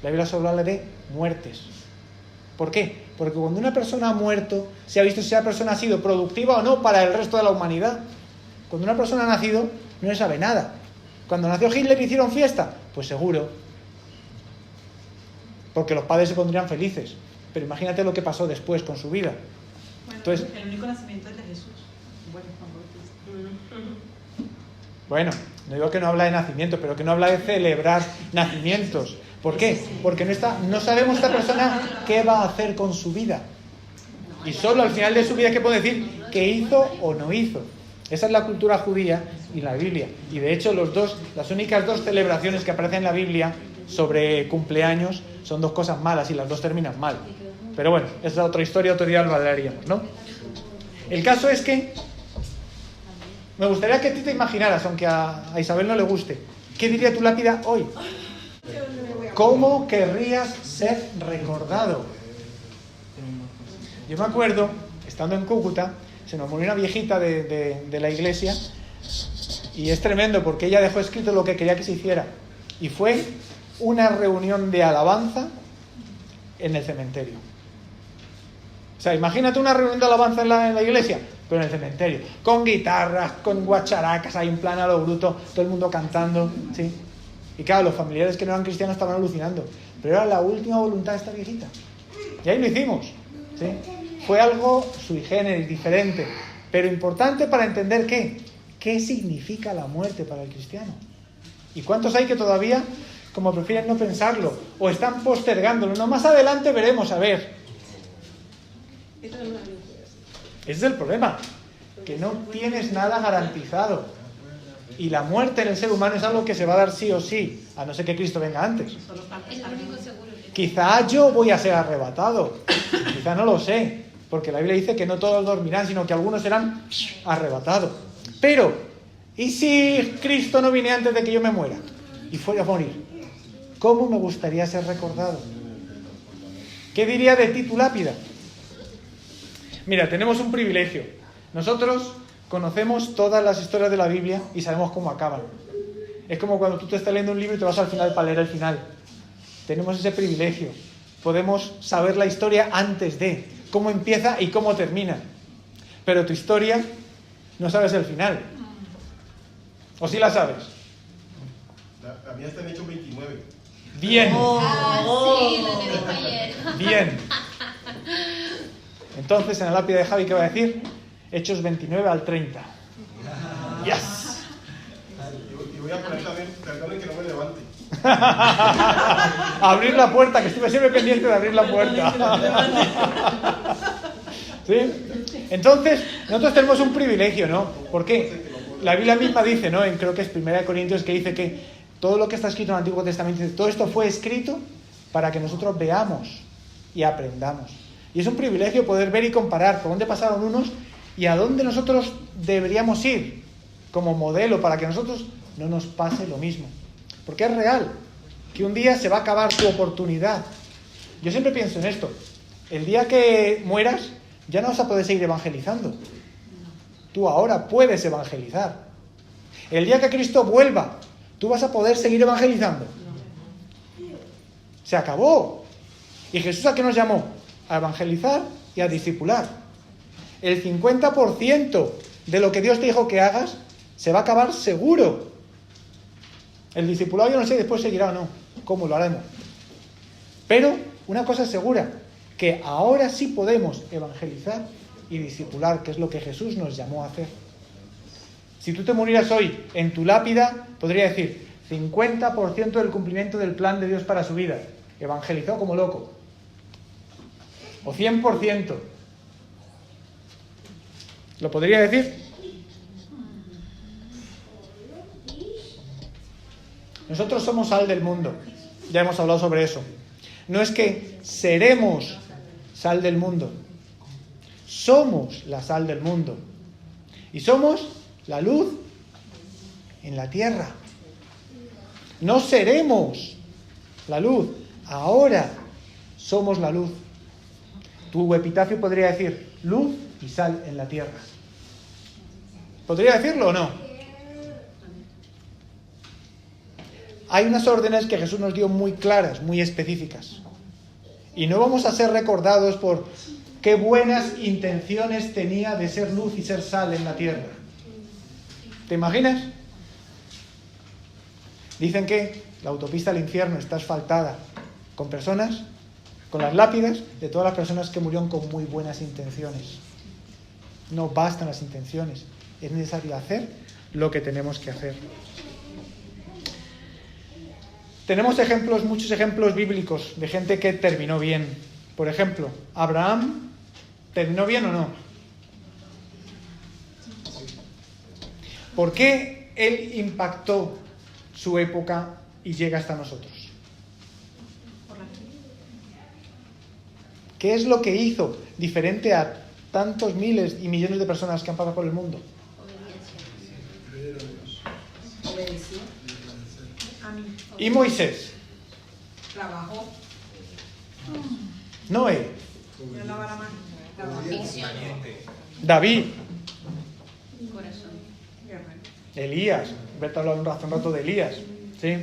La Biblia solo habla de muertes. ¿Por qué? Porque cuando una persona ha muerto, se ha visto si esa persona ha sido productiva o no para el resto de la humanidad. Cuando una persona ha nacido, no se sabe nada. Cuando nació Hitler, ¿hicieron fiesta? Pues seguro. Porque los padres se pondrían felices. Pero imagínate lo que pasó después con su vida. Entonces, el único nacimiento es de Jesús. Bueno, no digo que no habla de nacimiento, pero que no habla de celebrar nacimientos. ¿Por qué? Porque no sabemos esta persona qué va a hacer con su vida. Y solo al final de su vida que puede decir qué hizo o no hizo. Esa es la cultura judía y la Biblia. Y de hecho las únicas dos celebraciones que aparecen en la Biblia sobre cumpleaños son dos cosas malas y las dos terminan mal. Pero bueno, esa es otra historia, otro día lo hablaríamos, ¿no? El caso es que me gustaría que tú te imaginaras, aunque a Isabel no le guste, ¿qué diría tu lápida hoy? ¿Cómo querrías ser recordado? Yo me acuerdo, estando en Cúcuta, se nos murió una viejita de la iglesia y es tremendo porque ella dejó escrito lo que quería que se hiciera y fue una reunión de alabanza en el cementerio. O sea, imagínate una reunión de alabanza en la iglesia, pero en el cementerio, con guitarras, con guacharacas, hay un plan a lo bruto, todo el mundo cantando, ¿sí? Y claro, los familiares que no eran cristianos estaban alucinando, pero era la última voluntad de esta viejita. Y ahí lo hicimos, ¿sí? Fue algo sui generis, diferente, pero importante para entender qué significa la muerte para el cristiano. ¿Y cuántos hay que todavía, como prefieren no pensarlo, o están postergándolo? No, más adelante veremos, a ver. Ese es el problema, que no tienes nada garantizado. Y la muerte en el ser humano es algo que se va a dar sí o sí, a no ser que Cristo venga antes. Es lo único seguro. Quizá yo voy a ser arrebatado, quizá no lo sé, porque la Biblia dice que no todos dormirán, sino que algunos serán arrebatados. Pero, ¿y si Cristo no viene antes de que yo me muera y fuera a morir? ¿Cómo me gustaría ser recordado? ¿Qué diría de ti tu lápida? Mira, tenemos un privilegio. Nosotros conocemos todas las historias de la Biblia y sabemos cómo acaban. Es como cuando tú te estás leyendo un libro y te vas al final para leer el final. Tenemos ese privilegio. Podemos saber la historia antes de cómo empieza y cómo termina. Pero tu historia no sabes el final. ¿O sí la sabes? La mía está en Hechos 29. Bien. Sí, lo que dijo ayer. Bien. Entonces, en la lápida de Javi, ¿qué va a decir? Hechos 29 al 30. Yes. Y voy a poner también, perdonen que no me levante. Abrir la puerta, que estuve siempre pendiente de abrir la puerta. ¿Sí? Entonces, nosotros tenemos un privilegio, ¿no? ¿Por qué? La Biblia misma dice, ¿no? Creo que es 1 Corintios, que dice que todo lo que está escrito en el Antiguo Testamento, todo esto fue escrito para que nosotros veamos y aprendamos. Y es un privilegio poder ver y comparar por dónde pasaron unos y a dónde nosotros deberíamos ir como modelo para que a nosotros no nos pase lo mismo. Porque es real que un día se va a acabar tu oportunidad. Yo siempre pienso en esto. El día que mueras, ya no vas a poder seguir evangelizando. Tú ahora puedes evangelizar. El día que Cristo vuelva, tú vas a poder seguir evangelizando. Se acabó. ¿Y Jesús a qué nos llamó? A evangelizar y a discipular. El 50% de lo que Dios te dijo que hagas se va a acabar seguro. El discipulado yo no sé después seguirá o no, cómo lo haremos. Pero una cosa es segura, que ahora sí podemos evangelizar y discipular, que es lo que Jesús nos llamó a hacer. Si tú te murieras hoy en tu lápida, podría decir 50% del cumplimiento del plan de Dios para su vida. Evangelizó como loco. O 100%. ¿Lo podría decir? Nosotros somos sal del mundo. Ya hemos hablado sobre eso. No es que seremos sal del mundo. Somos la sal del mundo. Y somos la luz en la tierra. No seremos la luz. Ahora somos la luz. Tu epitafio podría decir luz y sal en la tierra. ¿Podría decirlo o no? Hay unas órdenes que Jesús nos dio muy claras, muy específicas. Y no vamos a ser recordados por qué buenas intenciones tenía de ser luz y ser sal en la tierra. ¿Te imaginas? Dicen que la autopista al infierno está asfaltada con personas, con las lápidas de todas las personas que murieron con muy buenas intenciones. No bastan las intenciones, es necesario hacer lo que tenemos que hacer. Tenemos ejemplos, muchos ejemplos bíblicos de gente que terminó bien. Por ejemplo, Abraham, ¿terminó bien o no? ¿Por qué él impactó su época y llega hasta nosotros? ¿Qué es lo que hizo diferente a tantos miles y millones de personas que han pasado por el mundo? Obedeció. ¿Y Moisés? Trabajó. Noé. Yo lava la mano. Convicción. David. Corazón. Guerrero. Elías. Berta habló hace un rato de Elías. ¿Sí?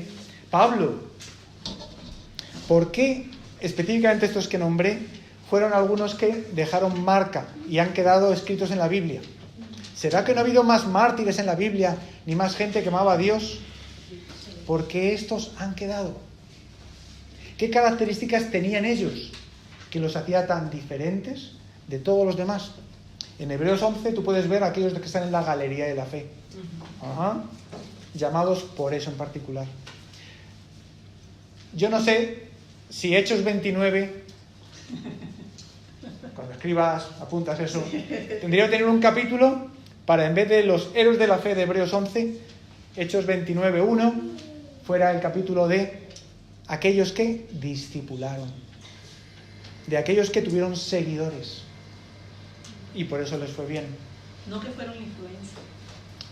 Pablo. ¿Por qué específicamente estos que nombré fueron algunos que dejaron marca y han quedado escritos en la Biblia? ¿Será que no ha habido más mártires en la Biblia ni más gente que amaba a Dios? ¿Por qué estos han quedado? ¿Qué características tenían ellos que los hacía tan diferentes de todos los demás? En Hebreos 11 tú puedes ver a aquellos que están en la galería de la fe. Ajá. Llamados por eso en particular. Yo no sé si Hechos 29, cuando escribas, apuntas eso, tendría que tener un capítulo para, en vez de los héroes de la fe de Hebreos 11, Hechos 29:1, fuera el capítulo de aquellos que discipularon, de aquellos que tuvieron seguidores y por eso les fue bien. No que fueron influencers.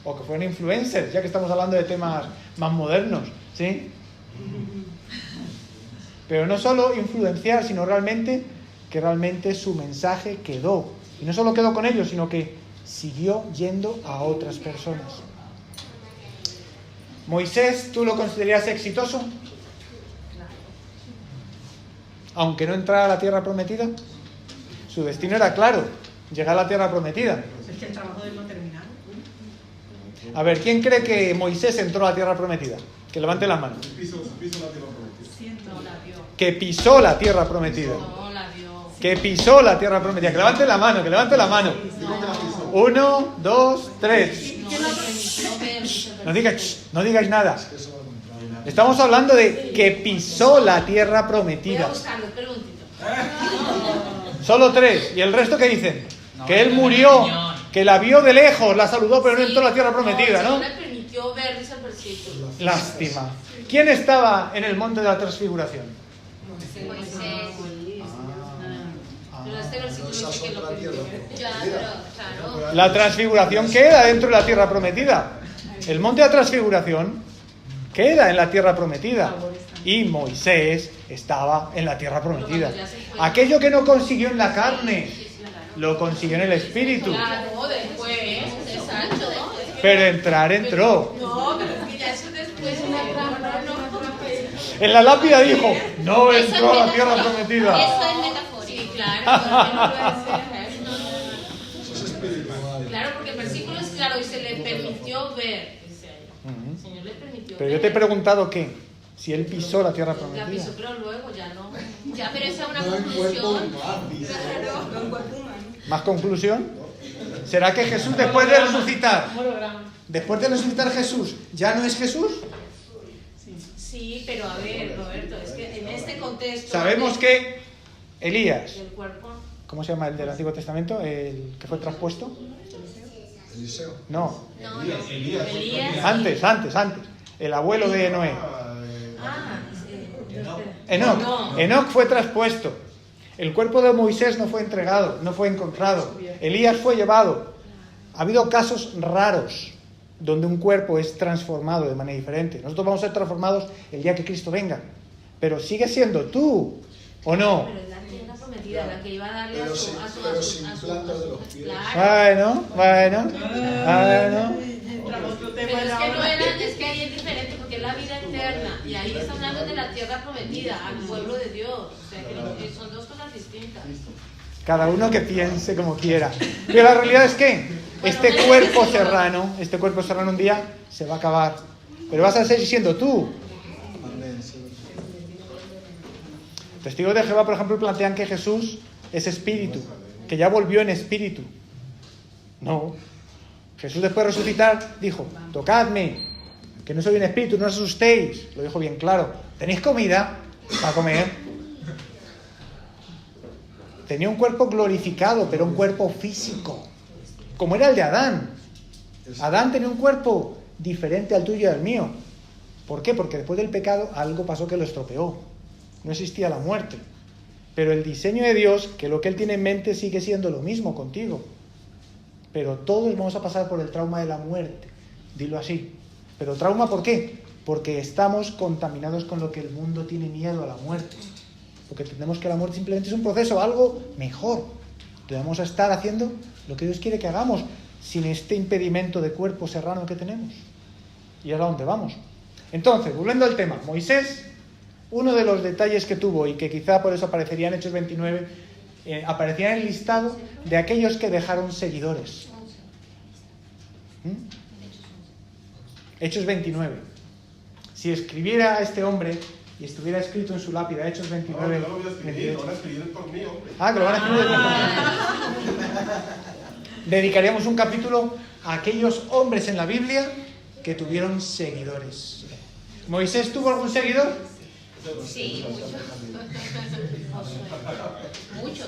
O que fueron influencers, ya que estamos hablando de temas más modernos, ¿sí? Pero no solo influenciar, sino que realmente su mensaje quedó. Y no solo quedó con ellos, sino que siguió yendo a otras personas. Moisés, ¿tú lo considerarías exitoso? Aunque no entrara a la tierra prometida. Su destino era claro, llegar a la tierra prometida. Es que el trabajo de él no ha terminado. A ver, ¿quién cree que Moisés entró a la tierra prometida? Que levante la mano. Piso la tierra prometida. No la vio. Que pisó la tierra prometida. No la vio. Que pisó la tierra prometida. Que levante la mano, que levante la mano. Digo que la pisó. 1, 2, 3. No, No digáis nada. Estamos hablando de que pisó la tierra Voy a prometida. buscarlo, espera un momentito. Solo 3. ¿Y el resto qué dicen? No, Que él no, murió, no. que la vio de lejos, la saludó, pero no entró a la tierra prometida, ¿no? No le permitió ver, dice el versículo. Lástima. ¿Quién estaba en el monte de la transfiguración? Moisés. Pero este versículo dice que lo permitió ver. Ya, pero, claro. La transfiguración queda dentro de la tierra prometida. El monte de la transfiguración queda en la tierra prometida. Y Moisés estaba en la tierra prometida. Aquello que no consiguió en la carne, lo consiguió en el espíritu. Claro, después, exacto. Pero entrar entró. No, pero es que ya eso después una trampa, no. En la lápida dijo, no Eso es entró a la tierra metafórico. prometida. Eso es metafórico. Sí, claro, porque no puede ser. Claro, porque el versículo es claro y se le permitió ver. Dice ahí. El Señor le permitió Pero ver. yo te he preguntado qué, si él pisó la tierra La prometida. pisó, pero luego ya no. Ya, pero esa es una No en cuerpo conclusión. humano, dice. No en cuerpo humano. ¿Más conclusión? ¿Será que Jesús después de resucitar, Jesús, ya no es Jesús? Sí, pero a ver, Roberto, es que en este contexto. Sabemos que Elías, El cuerpo. ¿cómo se llama el del Antiguo Testamento? ¿El que fue traspuesto? Eliseo. No, No, no. Elías. antes. El abuelo de Noé. Ah, Enoc fue traspuesto. El cuerpo de Moisés no fue entregado, no fue encontrado. Elías fue llevado. Ha habido casos raros donde un cuerpo es transformado de manera diferente. Nosotros vamos a ser transformados el día que Cristo venga. Pero sigue siendo tú, ¿o no? Pero es la tierra prometida, la que iba a darle Pero sin plantas de los pies. Claro. Bueno. Pero es que no era, es que ahí es diferente porque es la vida eterna y ahí está hablando de la tierra prometida, al pueblo de Dios. O sea que son dos cosas distintas. Cada uno que piense como quiera. Pero la realidad es que este cuerpo serrano un día se va a acabar. Pero vas a seguir siendo tú. Amén, sí. Testigos de Jehová, por ejemplo, plantean que Jesús es espíritu, que ya volvió en espíritu. No. Jesús después de resucitar dijo, tocadme, que no soy un espíritu, no os asustéis. Lo dijo bien claro. ¿Tenéis comida para comer? Tenía un cuerpo glorificado, pero un cuerpo físico, como era el de Adán. Adán tenía un cuerpo diferente al tuyo y al mío. ¿Por qué? Porque después del pecado algo pasó que lo estropeó. No existía la muerte. Pero el diseño de Dios, que lo que Él tiene en mente sigue siendo lo mismo contigo. Pero todos vamos a pasar por el trauma de la muerte. Dilo así. ¿Pero trauma por qué? Porque estamos contaminados con lo que el mundo tiene miedo a la muerte. Porque entendemos que la muerte simplemente es un proceso, algo mejor. Debemos estar haciendo lo que Dios quiere que hagamos sin este impedimento de cuerpo serrano que tenemos. ¿Y ahora dónde vamos? Entonces, volviendo al tema, Moisés, uno de los detalles que tuvo y que quizá por eso aparecería en Hechos 29, aparecía en el listado de aquellos que dejaron seguidores. Hechos 29. Si escribiera este hombre y estuviera escrito en su lápida, Hechos 29. No, yo no lo voy a escribir, lo van a escribir por mí, hombre. Que lo van a escribir. Dedicaríamos un capítulo a aquellos hombres en la Biblia que tuvieron seguidores. ¿Moisés tuvo algún seguidor? Sí, mucho.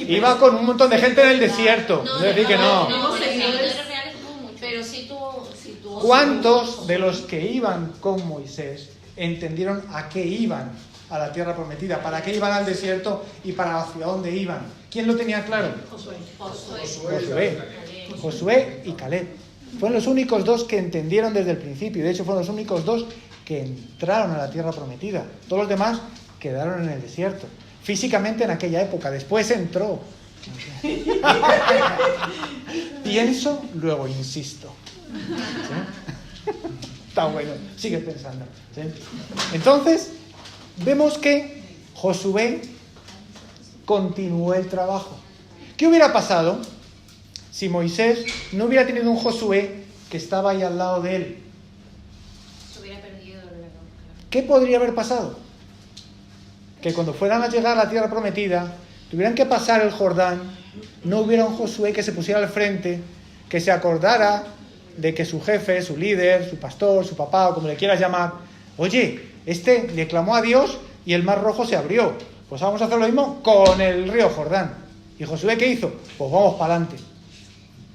Iba con un montón de gente en el desierto. No decir que no. No, seguidores reales tuvo mucho. Pero sí tuvo ¿Cuántos de los que iban con Moisés entendieron a qué iban a la tierra prometida? ¿Para qué iban al desierto y para hacia dónde iban? ¿Quién lo tenía claro? Josué y Caleb. Fueron los únicos dos que entendieron desde el principio. De hecho, fueron los únicos dos que entraron a la tierra prometida. Todos los demás quedaron en el desierto. Físicamente en aquella época. Después entró. Pienso, luego insisto. ¿Sí? Está bueno. Sigue pensando. ¿Sí? Entonces, vemos que Josué continuó el trabajo. ¿Qué hubiera pasado si Moisés no hubiera tenido un Josué que estaba ahí al lado de él? Se hubiera perdido. ¿Qué podría haber pasado? Que cuando fueran a llegar a la tierra prometida, tuvieran que pasar el Jordán, no hubiera un Josué que se pusiera al frente, que se acordara de que su jefe, su líder, su pastor, su papá, o como le quieras llamar, Oye, este le clamó a Dios y el mar rojo se abrió. Pues vamos a hacer lo mismo con el río Jordán. ¿Y Josué qué hizo? Pues vamos para adelante.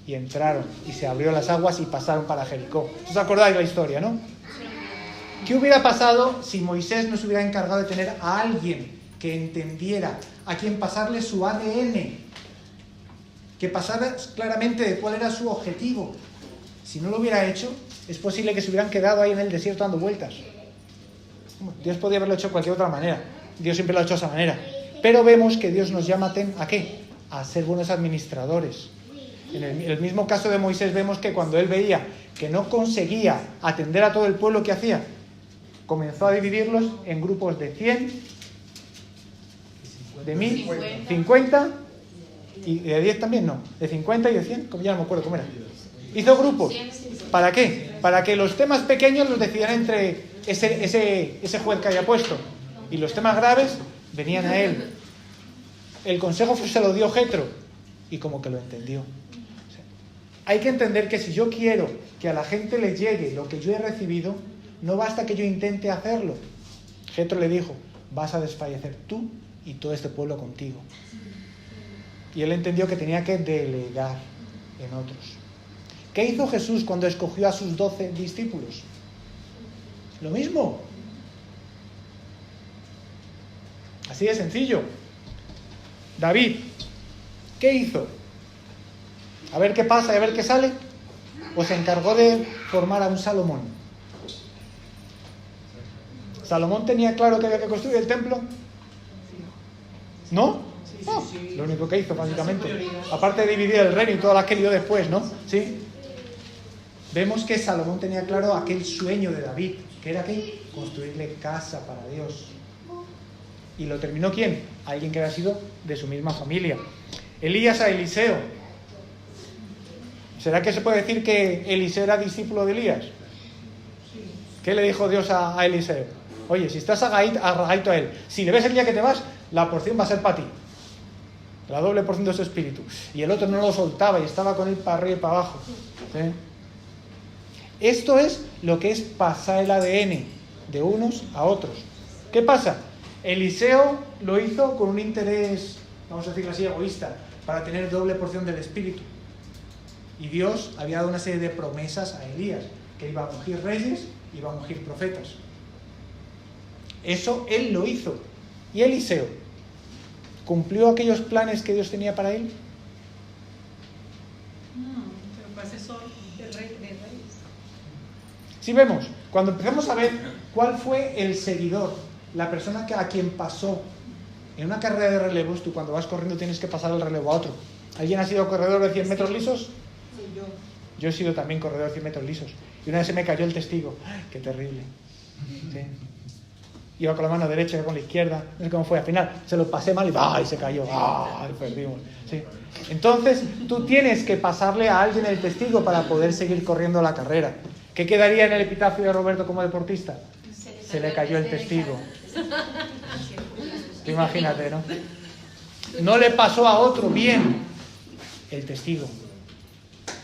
Y entraron y se abrió las aguas y pasaron para Jericó. ¿Os acordáis la historia, no? ¿Qué hubiera pasado si Moisés no se hubiera encargado de tener a alguien que entendiera, a quien pasarle su ADN, que pasara claramente de cuál era su objetivo? Si no lo hubiera hecho, es posible que se hubieran quedado ahí en el desierto dando vueltas. Dios podía haberlo hecho de cualquier otra manera. Dios siempre lo ha hecho de esa manera. Pero vemos que Dios nos llama ¿a qué? A ser buenos administradores. En el mismo caso de Moisés vemos que cuando él veía que no conseguía atender a todo el pueblo, ¿qué hacía? Comenzó a dividirlos en grupos de 100, de 1000, 50 y de 10 también, no, de 50 y de 100, como ya no me acuerdo cómo era. Hizo grupos. ¿Para qué? Para que los temas pequeños los decidieran entre ese juez que haya puesto. Y los temas graves venían a él. El consejo se lo dio Jetro y como que lo entendió. O sea, hay que entender que si yo quiero que a la gente le llegue lo que yo he recibido, no basta que yo intente hacerlo. Jetro le dijo, vas a desfallecer tú y todo este pueblo contigo. Y él entendió que tenía que delegar en otros. ¿Qué hizo Jesús cuando escogió a sus 12 discípulos? Lo mismo. Así de sencillo. David, ¿qué hizo? A ver qué pasa y a ver qué sale. ¿O se encargó de formar a un Salomón? ¿Salomón tenía claro que había que construir el templo? ¿No? No. Lo único que hizo, básicamente. Aparte de dividir el reino y todas las que lió después, ¿no? Sí. Vemos que Salomón tenía claro aquel sueño de David, que era ¿qué? Construirle casa para Dios. ¿Y lo terminó quién? Alguien que había sido de su misma familia. Elías a Eliseo. ¿Será que se puede decir que Eliseo era discípulo de Elías? ¿Qué le dijo Dios a Eliseo? Oye, si estás agarradito a él, si le ves el día que te vas, la porción va a ser para ti. La doble porción de su espíritu. Y el otro no lo soltaba y estaba con él para arriba y para abajo. ¿Sí? Esto es lo que es pasar el ADN de unos a otros. ¿Qué pasa? Eliseo lo hizo con un interés, vamos a decirlo así, egoísta, para tener doble porción del espíritu. Y Dios había dado una serie de promesas a Elías, que iba a ungir reyes, iba a ungir profetas. Eso él lo hizo. ¿Y Eliseo cumplió aquellos planes que Dios tenía para él? Pero para ese sol del rey de reyes. Si vemos, cuando empezamos a ver cuál fue el seguidor, la persona a quien pasó en una carrera de relevos, tú cuando vas corriendo tienes que pasar el relevo a otro. ¿Alguien ha sido corredor de 100 metros lisos? Sí, Yo he sido también corredor de 100 metros lisos. Y una vez se me cayó el testigo. ¡Ay, qué terrible! ¿Sí? Iba con la mano derecha y con la izquierda. No sé cómo fue. Al final se lo pasé mal y ¡ay! Se cayó. ¡Ay! Perdimos. ¿Sí? Entonces tú tienes que pasarle a alguien el testigo para poder seguir corriendo la carrera. ¿Qué quedaría en el epitafio de Roberto como deportista? Se le cayó el testigo. Imagínate, ¿no? No le pasó a otro bien el testigo.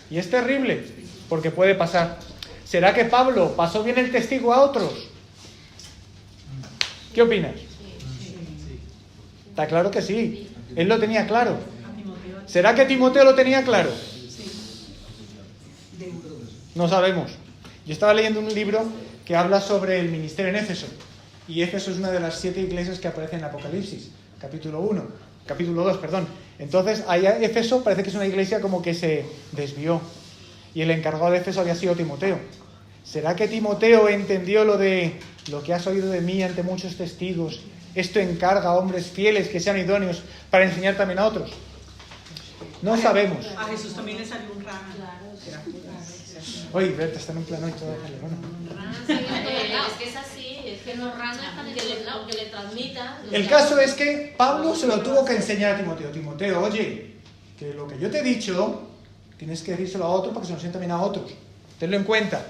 Y es terrible, porque puede pasar. ¿Será que Pablo pasó bien el testigo a otros? ¿Qué opinas? Está claro que sí. Él lo tenía claro. ¿Será que Timoteo lo tenía claro? No sabemos. Yo estaba leyendo un libro que habla sobre el ministerio en Éfeso. Y Éfeso es una de las 7 iglesias que aparecen en Apocalipsis, capítulo 2, perdón. Entonces, ahí Éfeso parece que es una iglesia como que se desvió. Y el encargado de Éfeso había sido Timoteo. ¿Será que Timoteo entendió lo de lo que has oído de mí ante muchos testigos? Esto encarga a hombres fieles que sean idóneos para enseñar también a otros. No sabemos. A Jesús también le salió un rana. Oye, Berta, está en un plano y todo. Es que es así, es que los ranas están en el lado, que le transmita. El caso es que Pablo se lo tuvo que enseñar a Timoteo. Timoteo, oye, que lo que yo te he dicho, tienes que decírselo a otro para que se lo sienta también a otros. Tenlo en cuenta.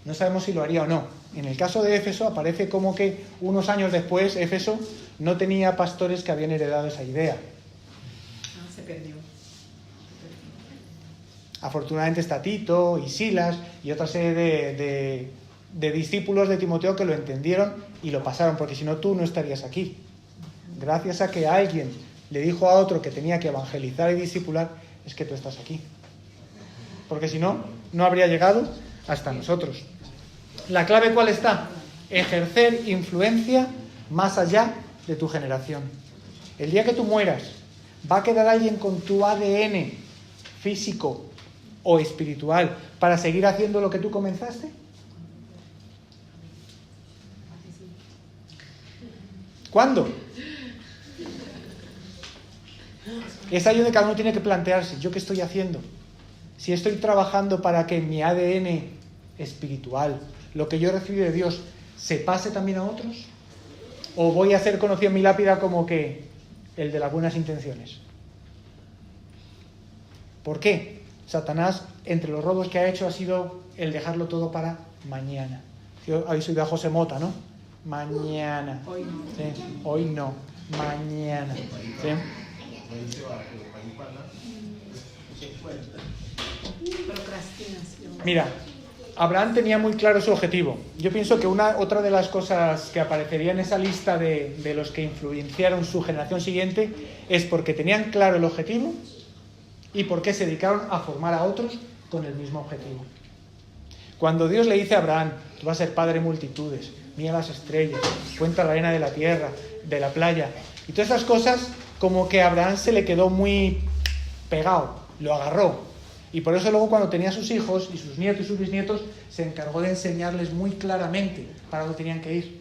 No sabemos si lo haría o no. En el caso de Éfeso aparece como que unos años después Éfeso no tenía pastores que habían heredado esa idea. Se perdió. Afortunadamente está Tito y Silas y otra serie de discípulos de Timoteo que lo entendieron y lo pasaron, porque si no tú no estarías aquí. Gracias a que alguien le dijo a otro que tenía que evangelizar y discipular, es que tú estás aquí. Porque si no, no habría llegado hasta nosotros. ¿La clave cuál está? Ejercer influencia más allá de tu generación. El día que tú mueras, ¿va a quedar alguien con tu ADN físico o espiritual para seguir haciendo lo que tú comenzaste? ¿Cuándo? Es ahí donde cada uno tiene que plantearse, ¿yo qué estoy haciendo? Si estoy trabajando para que mi ADN espiritual, lo que yo he recibido de Dios, se pase también a otros, ¿o voy a ser conocido en mi lápida como que el de las buenas intenciones? ¿Por qué? Satanás, entre los robos que ha hecho, ha sido el dejarlo todo para mañana. Habéis oído a José Mota, ¿no? Mañana. Hoy no. Sí. Hoy no. Mañana. ¿Sí? Procrastinación. Mira, Abraham tenía muy claro su objetivo. Yo pienso que otra de las cosas que aparecería en esa lista de los que influenciaron su generación siguiente es porque tenían claro el objetivo y porque se dedicaron a formar a otros con el mismo objetivo. Cuando Dios le dice a Abraham, tú vas a ser padre de multitudes, mira las estrellas, cuenta la arena de la tierra, de la playa, y todas esas cosas, como que a Abraham se le quedó muy pegado, lo agarró. Y por eso luego cuando tenía sus hijos y sus nietos y sus bisnietos, se encargó de enseñarles muy claramente para dónde tenían que ir.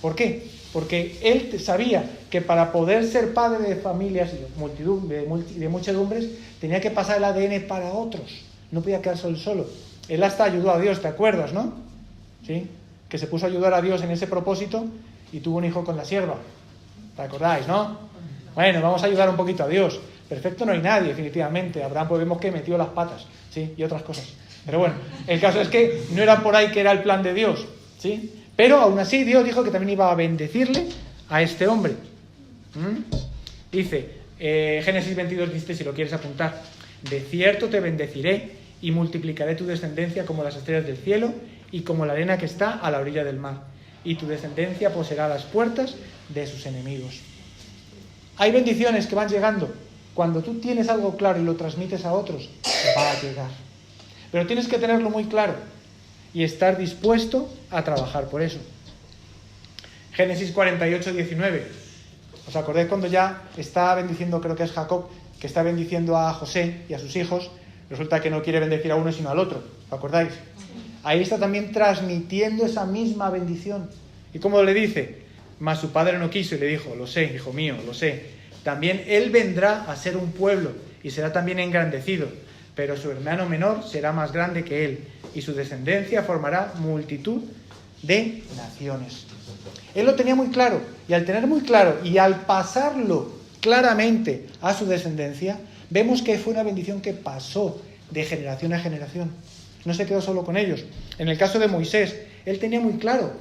¿Por qué? Porque él sabía que para poder ser padre de familias y de muchedumbres, tenía que pasar el ADN para otros. No podía quedarse él solo. Él hasta ayudó a Dios, ¿te acuerdas, no? ¿Sí? Que se puso a ayudar a Dios en ese propósito y tuvo un hijo con la sierva. ¿Te acordáis, no? Bueno, vamos a ayudar un poquito a Dios. Perfecto no hay nadie, definitivamente. Abraham pues vemos que metió las patas, ¿sí? Y otras cosas. Pero bueno, el caso es que no era por ahí que era el plan de Dios, ¿sí? Pero aún así Dios dijo que también iba a bendecirle a este hombre. Dice, Génesis 22, dice, si lo quieres apuntar, de cierto te bendeciré y multiplicaré tu descendencia como las estrellas del cielo y como la arena que está a la orilla del mar. Y tu descendencia poseerá las puertas de sus enemigos. Hay bendiciones que van llegando. Cuando tú tienes algo claro y lo transmites a otros, va a llegar. Pero tienes que tenerlo muy claro y estar dispuesto a trabajar por eso. Génesis 48, 19. ¿Os acordáis cuando ya está bendiciendo, creo que es Jacob, que está bendiciendo a José y a sus hijos? Resulta que no quiere bendecir a uno sino al otro. ¿Os acordáis? Ahí está también transmitiendo esa misma bendición. ¿Y cómo le dice? Mas su padre no quiso y le dijo, lo sé, hijo mío, lo sé. También él vendrá a ser un pueblo y será también engrandecido, pero su hermano menor será más grande que él y su descendencia formará multitud de naciones. Él lo tenía muy claro y al tener muy claro y al pasarlo claramente a su descendencia, vemos que fue una bendición que pasó de generación a generación. No se quedó solo con ellos. En el caso de Moisés, él tenía muy claro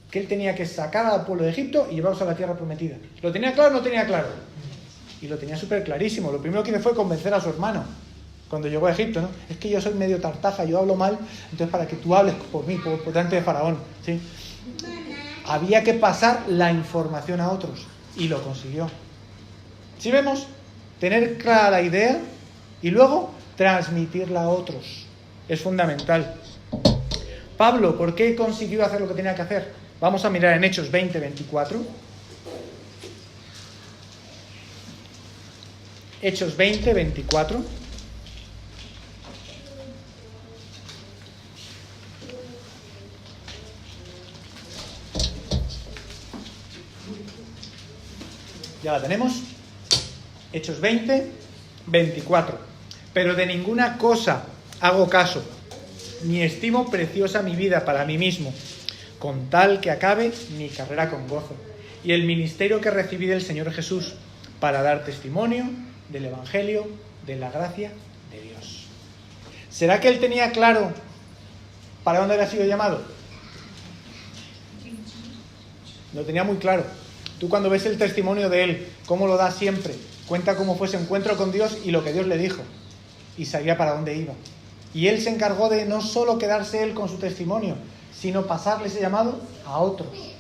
que él tenía que sacar al pueblo de Egipto y llevarlos a la tierra prometida. ¿Lo tenía claro o no tenía claro? Y lo tenía súper clarísimo. Lo primero que hizo fue convencer a su hermano cuando llegó a Egipto, ¿no? Es que yo soy medio tartaja, yo hablo mal, entonces para que tú hables por mí, por delante de Faraón, ¿sí? Había que pasar la información a otros y lo consiguió. ¿Sí vemos? Tener clara la idea y luego transmitirla a otros. Es fundamental. Pablo, ¿por qué consiguió hacer lo que tenía que hacer? Vamos a mirar en Hechos 20, 24. Hechos 20, 24. ¿Ya la tenemos? Hechos 20, 24. Pero de ninguna cosa hago caso, ni estimo preciosa mi vida para mí mismo, con tal que acabe mi carrera con gozo, y el ministerio que recibí del Señor Jesús, para dar testimonio del Evangelio, de la gracia de Dios. ¿Será que él tenía claro para dónde había sido llamado? Lo tenía muy claro. Tú cuando ves el testimonio de él, cómo lo da siempre, cuenta cómo fue ese encuentro con Dios y lo que Dios le dijo, y sabía para dónde iba. Y él se encargó de no solo quedarse él con su testimonio, sino pasarle ese llamado a otros.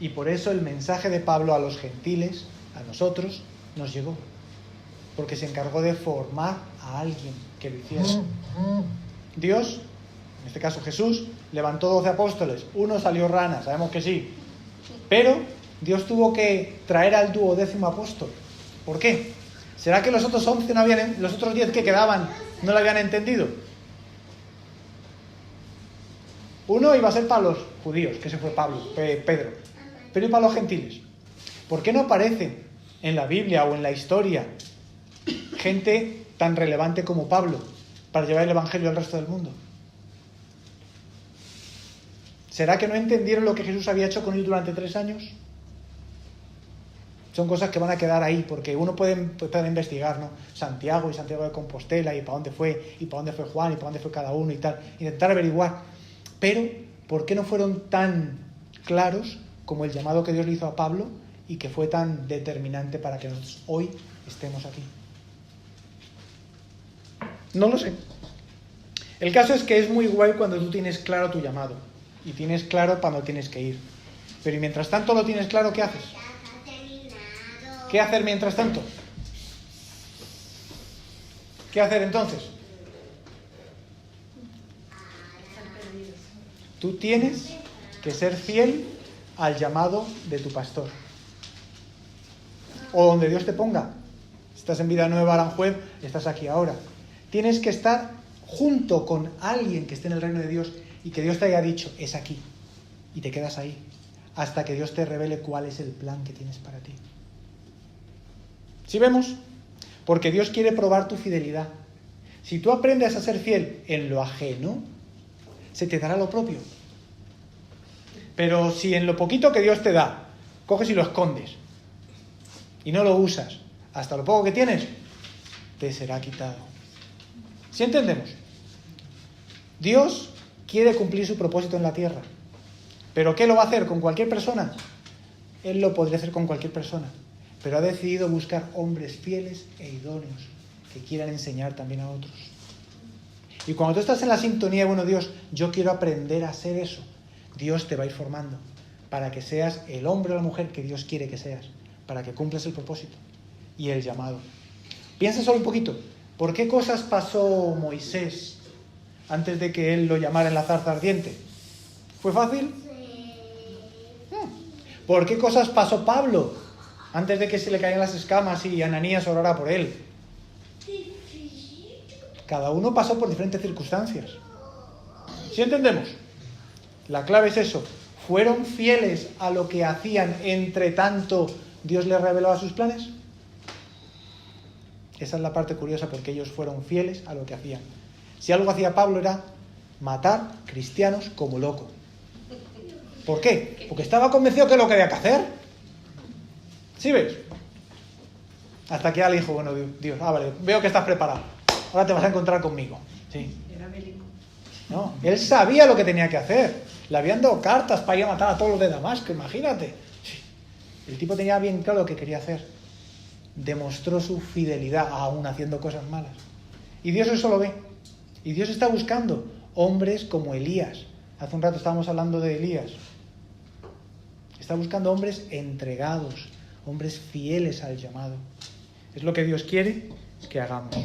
Y por eso el mensaje de Pablo a los gentiles, a nosotros, nos llegó. Porque se encargó de formar a alguien que lo hiciera. Dios, en este caso Jesús, levantó 12 apóstoles. Uno salió rana, sabemos que sí. Pero Dios tuvo que traer al 12º apóstol. ¿Por qué? ¿Será que los otros 11 los otros 10 que quedaban no lo habían entendido? Uno iba a ser para los judíos, que ese fue Pedro. Pero ¿y para los gentiles? ¿Por qué no aparece en la Biblia o en la historia gente tan relevante como Pablo para llevar el Evangelio al resto del mundo? ¿Será que no entendieron lo que Jesús había hecho con ellos durante 3 años? Son cosas que van a quedar ahí, porque uno puede empezar a investigar, ¿no? Santiago y Santiago de Compostela, y para dónde fue Juan, y para dónde fue cada uno y tal. Intentar averiguar. Pero, ¿por qué no fueron tan claros como el llamado que Dios le hizo a Pablo y que fue tan determinante para que nosotros hoy estemos aquí? No lo sé. El caso es que es muy guay cuando tú tienes claro tu llamado y tienes claro para dónde tienes que ir. Pero y mientras tanto lo tienes claro, ¿qué haces? ¿Qué hacer mientras tanto? ¿Qué hacer entonces? Tú tienes que ser fiel al llamado de tu pastor. O donde Dios te ponga. Estás en Vida Nueva, Aranjuez, estás aquí ahora. Tienes que estar junto con alguien que esté en el reino de Dios y que Dios te haya dicho, es aquí. Y te quedas ahí hasta que Dios te revele cuál es el plan que tienes para ti. ¿Sí vemos? Porque Dios quiere probar tu fidelidad. Si tú aprendes a ser fiel en lo ajeno, se te dará lo propio. Pero si en lo poquito que Dios te da, coges y lo escondes y no lo usas, hasta lo poco que tienes, te será quitado. ¿Sí entendemos? Dios quiere cumplir su propósito en la tierra. ¿Pero qué lo va a hacer? ¿Con cualquier persona? Él lo podría hacer con cualquier persona. Pero ha decidido buscar hombres fieles e idóneos que quieran enseñar también a otros. Y cuando tú estás en la sintonía, bueno, Dios, yo quiero aprender a hacer eso, Dios te va a ir formando para que seas el hombre o la mujer que Dios quiere que seas, para que cumplas el propósito y el llamado. Piensa solo un poquito, ¿por qué cosas pasó Moisés antes de que él lo llamara en la zarza ardiente? ¿Fue fácil? ¿Por qué cosas pasó Pablo antes de que se le caían las escamas y Ananías orara por él? Cada uno pasó por diferentes circunstancias. ¿Sí entendemos? La clave es eso. ¿Fueron fieles a lo que hacían entre tanto Dios les revelaba sus planes? Esa es la parte curiosa, porque ellos fueron fieles a lo que hacían. Si algo hacía Pablo era matar cristianos como loco. ¿Por qué? Porque estaba convencido que es lo que había que hacer. ¿Sí ves? Hasta que alguien dijo, bueno, Dios, vale, veo que estás preparado. Ahora te vas a encontrar conmigo. Sí. Era bélico. No, él sabía lo que tenía que hacer. Le habían dado cartas para ir a matar a todos los de Damasco, imagínate. Sí. El tipo tenía bien claro lo que quería hacer. Demostró su fidelidad aún haciendo cosas malas. Y Dios eso lo ve. Y Dios está buscando hombres como Elías. Hace un rato estábamos hablando de Elías. Está buscando hombres entregados, hombres fieles al llamado. Es lo que Dios quiere que hagamos.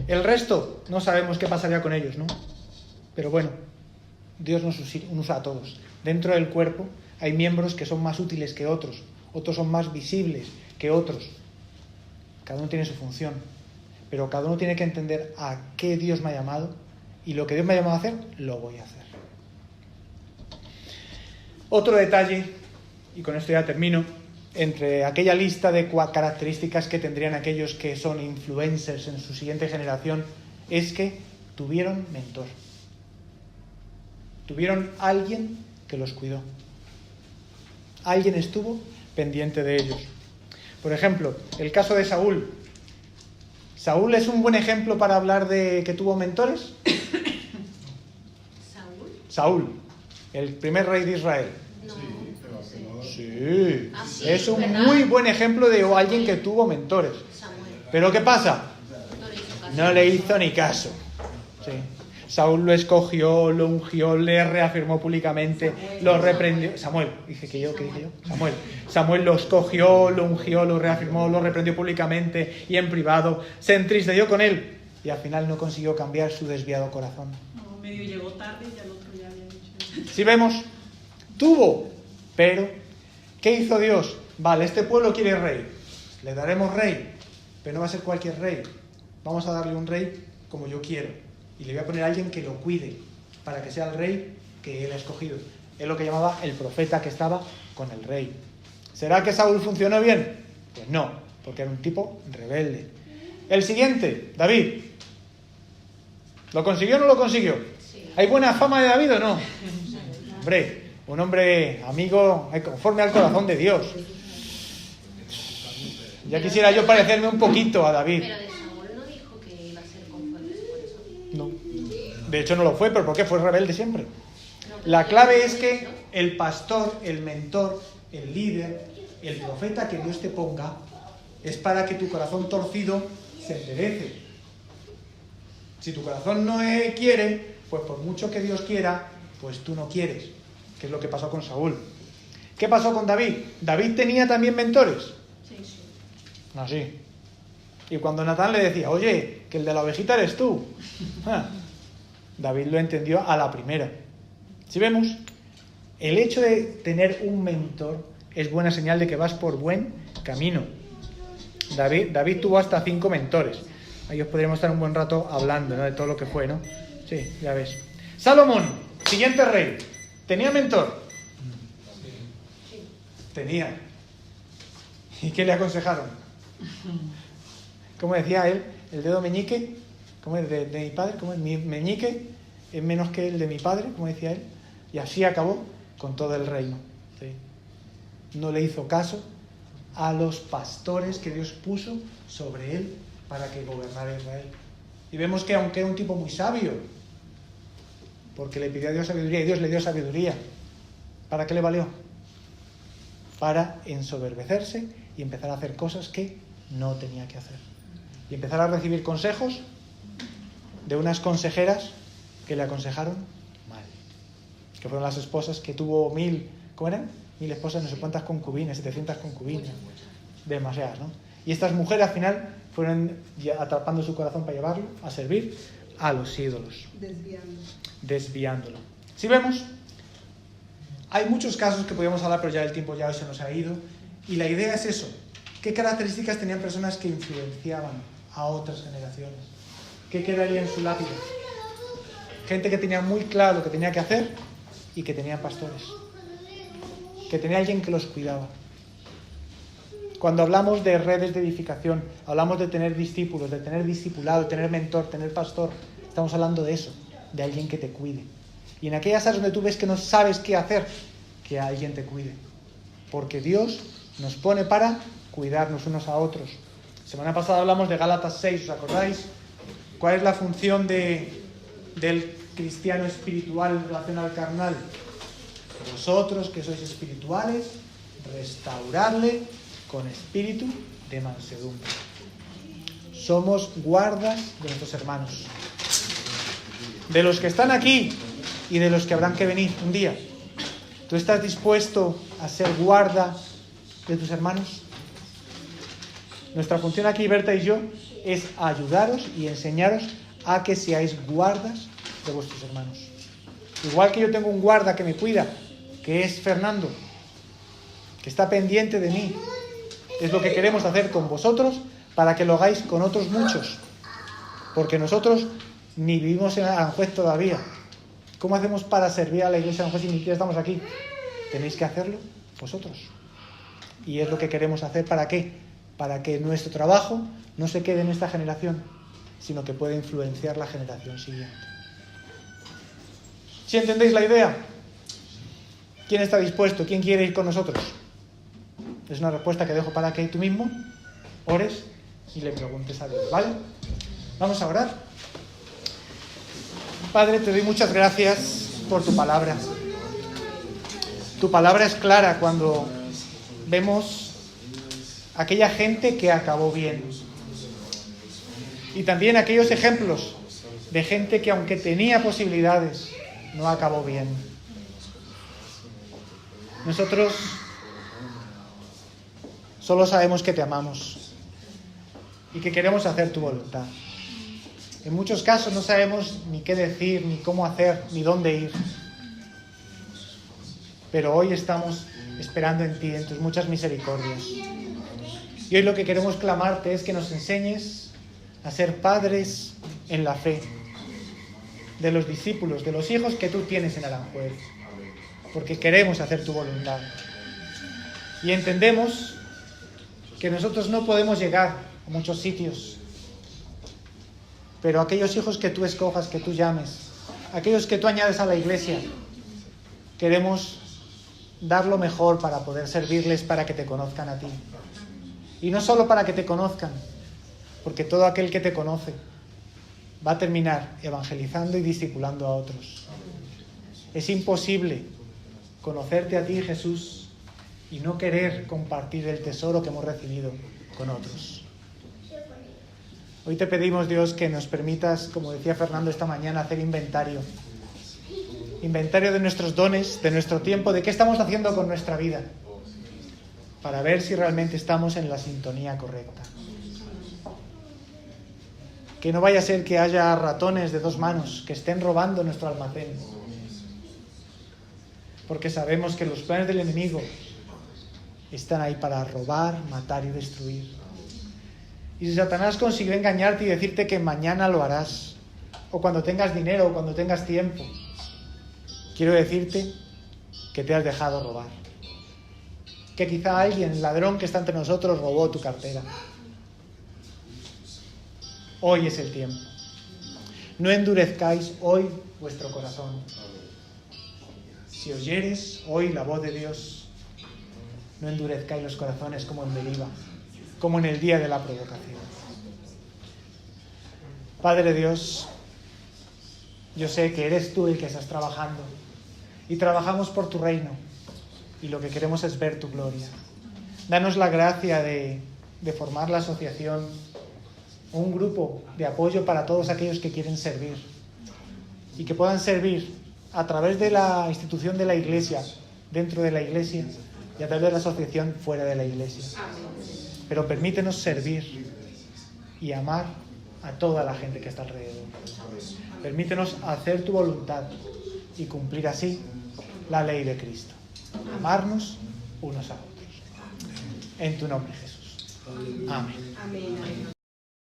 El resto, no sabemos qué pasaría con ellos, ¿no? Pero bueno, Dios nos usa a todos. Dentro del cuerpo hay miembros que son más útiles que otros. Otros son más visibles que otros. Cada uno tiene su función. Pero cada uno tiene que entender a qué Dios me ha llamado. Y lo que Dios me ha llamado a hacer, lo voy a hacer. Otro detalle, y con esto ya termino, entre aquella lista de características que tendrían aquellos que son influencers en su siguiente generación, es que tuvieron mentor. Tuvieron alguien que los cuidó. Alguien estuvo pendiente de ellos. Por ejemplo, el caso de Saúl. ¿Saúl es un buen ejemplo para hablar de que tuvo mentores? Saúl, el primer rey de Israel. No. Sí. Ah, sí, Es un ¿verdad? muy buen ejemplo de alguien que tuvo mentores. Samuel. Pero ¿qué pasa? No le hizo caso. No le hizo ni caso. Sí. Saúl lo escogió, lo ungió, le reafirmó públicamente, lo reprendió. Samuel, ¿qué dije yo? Samuel lo escogió, lo ungió, lo reafirmó, lo reprendió públicamente y en privado. Se entristeció con él y al final no consiguió cambiar su desviado corazón. No, medio llegó tarde y al otro ya había dicho. Si vemos, tuvo, pero ¿qué hizo Dios? Vale, este pueblo quiere rey, le daremos rey, pero no va a ser cualquier rey. Vamos a darle un rey como yo quiero. Y le voy a poner a alguien que lo cuide, para que sea el rey que él ha escogido. Es lo que llamaba el profeta que estaba con el rey. ¿Será que Saúl funcionó bien? Pues no, porque era un tipo rebelde. El siguiente, David. ¿Lo consiguió o no lo consiguió? Sí. ¿Hay buena fama de David o no? Hombre, un hombre amigo conforme al corazón de Dios. Ya quisiera yo parecerme un poquito a David. Pero de Saúl no dijo que iba a ser conforme por eso. No. De hecho no lo fue, pero ¿por qué? Fue rebelde siempre. No, La clave es que el pastor, el mentor, el líder, el profeta que Dios te ponga, es para que tu corazón torcido se enderece. Si tu corazón no quiere, pues por mucho que Dios quiera, pues tú no quieres, que es lo que pasó con Saúl. ¿Qué pasó con David? ¿David tenía también mentores? Sí, sí. Así. Y cuando Natán le decía, oye, que el de la ovejita eres tú, David lo entendió a la primera. Si vemos, el hecho de tener un mentor es buena señal de que vas por buen camino. David tuvo hasta 5 mentores. Ahí os podríamos estar un buen rato hablando, ¿no?, de todo lo que fue, ¿no? Sí, ya ves. Salomón, siguiente rey. ¿Tenía mentor? Tenía. ¿Y qué le aconsejaron? ¿Cómo decía él? El dedo meñique, ¿cómo es? De mi padre, ¿cómo es? Mi meñique es menos que el de mi padre, como decía él. Y así acabó con todo el reino. ¿Sí? No le hizo caso a los pastores que Dios puso sobre él para que gobernara Israel. Y vemos que aunque era un tipo muy sabio, porque le pidió a Dios sabiduría y Dios le dio sabiduría, ¿para qué le valió? Para ensoberbecerse y empezar a hacer cosas que no tenía que hacer. Y empezar a recibir consejos de unas consejeras que le aconsejaron mal. Que fueron las esposas que tuvo 1000, ¿cómo eran? 1000 esposas, no sé cuántas concubinas, 700 concubinas. Demasiadas, ¿no? Y estas mujeres al final fueron ya atrapando su corazón para llevarlo a servir a los ídolos. Desviándolo. Si vemos, hay muchos casos que podríamos hablar, pero ya el tiempo ya hoy se nos ha ido. Y la idea es eso. ¿Qué características tenían personas que influenciaban a otras generaciones? ¿Qué quedaría en su lápida? Gente que tenía muy claro lo que tenía que hacer y que tenían pastores. Que tenía alguien que los cuidaba. Cuando hablamos de redes de edificación, hablamos de tener discípulos, de tener discipulado, de tener mentor, tener pastor. Estamos hablando de eso, de alguien que te cuide. Y en aquellas áreas donde tú ves que no sabes qué hacer, que alguien te cuide. Porque Dios nos pone para cuidarnos unos a otros. Semana pasada hablamos de Gálatas 6, ¿os acordáis? ¿Cuál es la función del cristiano espiritual en relación al carnal? Vosotros que sois espirituales, restaurarle con espíritu de mansedumbre. Somos guardas de nuestros hermanos. De los que están aquí y de los que habrán que venir un día. ¿Tú estás dispuesto a ser guarda de tus hermanos? Nuestra función aquí, Berta y yo, es ayudaros y enseñaros a que seáis guardas de vuestros hermanos. Igual que yo tengo un guarda que me cuida, que es Fernando, que está pendiente de mí. Es lo que queremos hacer con vosotros para que lo hagáis con otros muchos. Porque nosotros ni vivimos en Aranjuez todavía. ¿Cómo hacemos para servir a la iglesia de Aranjuez si ni siquiera estamos aquí? Tenéis que hacerlo vosotros. Y es lo que queremos hacer. ¿Para qué? Para que nuestro trabajo no se quede en esta generación, sino que pueda influenciar la generación siguiente. ¿Sí entendéis la idea? ¿Quién está dispuesto? ¿Quién quiere ir con nosotros? Es una respuesta que dejo para que tú mismo ores y le preguntes a Dios, ¿vale? Vamos a orar. Padre, te doy muchas gracias por tu palabra. Tu palabra es clara cuando vemos aquella gente que acabó bien. Y también aquellos ejemplos de gente que aunque tenía posibilidades, no acabó bien. Nosotros solo sabemos que te amamos y que queremos hacer tu voluntad. En muchos casos no sabemos ni qué decir, ni cómo hacer, ni dónde ir. Pero hoy estamos esperando en ti, en tus muchas misericordias. Y hoy lo que queremos clamarte es que nos enseñes a ser padres en la fe de los discípulos, de los hijos que tú tienes en Aranjuez, porque queremos hacer tu voluntad. Y entendemos que nosotros no podemos llegar a muchos sitios, pero aquellos hijos que tú escojas, que tú llames, aquellos que tú añades a la iglesia, queremos dar lo mejor para poder servirles, para que te conozcan a ti. Y no solo para que te conozcan, porque todo aquel que te conoce va a terminar evangelizando y discipulando a otros. Es imposible conocerte a ti, Jesús, y no querer compartir el tesoro que hemos recibido con otros. Hoy te pedimos, Dios, que nos permitas, como decía Fernando esta mañana, hacer inventario. Inventario de nuestros dones, de nuestro tiempo, de qué estamos haciendo con nuestra vida, para ver si realmente estamos en la sintonía correcta. Que no vaya a ser que haya ratones de dos manos que estén robando nuestro almacén. Porque sabemos que los planes del enemigo están ahí para robar, matar y destruir. Y si Satanás consiguió engañarte y decirte que mañana lo harás, o cuando tengas dinero, o cuando tengas tiempo, quiero decirte que te has dejado robar. Que quizá alguien, el ladrón que está entre nosotros, robó tu cartera. Hoy es el tiempo. No endurezcáis hoy vuestro corazón. Si oyeres hoy la voz de Dios, no endurezcáis los corazones como en Meriba, como en el día de la provocación. Padre Dios, yo sé que eres tú el que estás trabajando y trabajamos por tu reino y lo que queremos es ver tu gloria. Danos la gracia de formar la asociación, un grupo de apoyo para todos aquellos que quieren servir y que puedan servir a través de la institución de la Iglesia, dentro de la Iglesia y a través de la asociación fuera de la Iglesia. Pero permítenos servir y amar a toda la gente que está alrededor. Permítenos hacer tu voluntad y cumplir así la ley de Cristo. Amarnos unos a otros. En tu nombre, Jesús. Amén.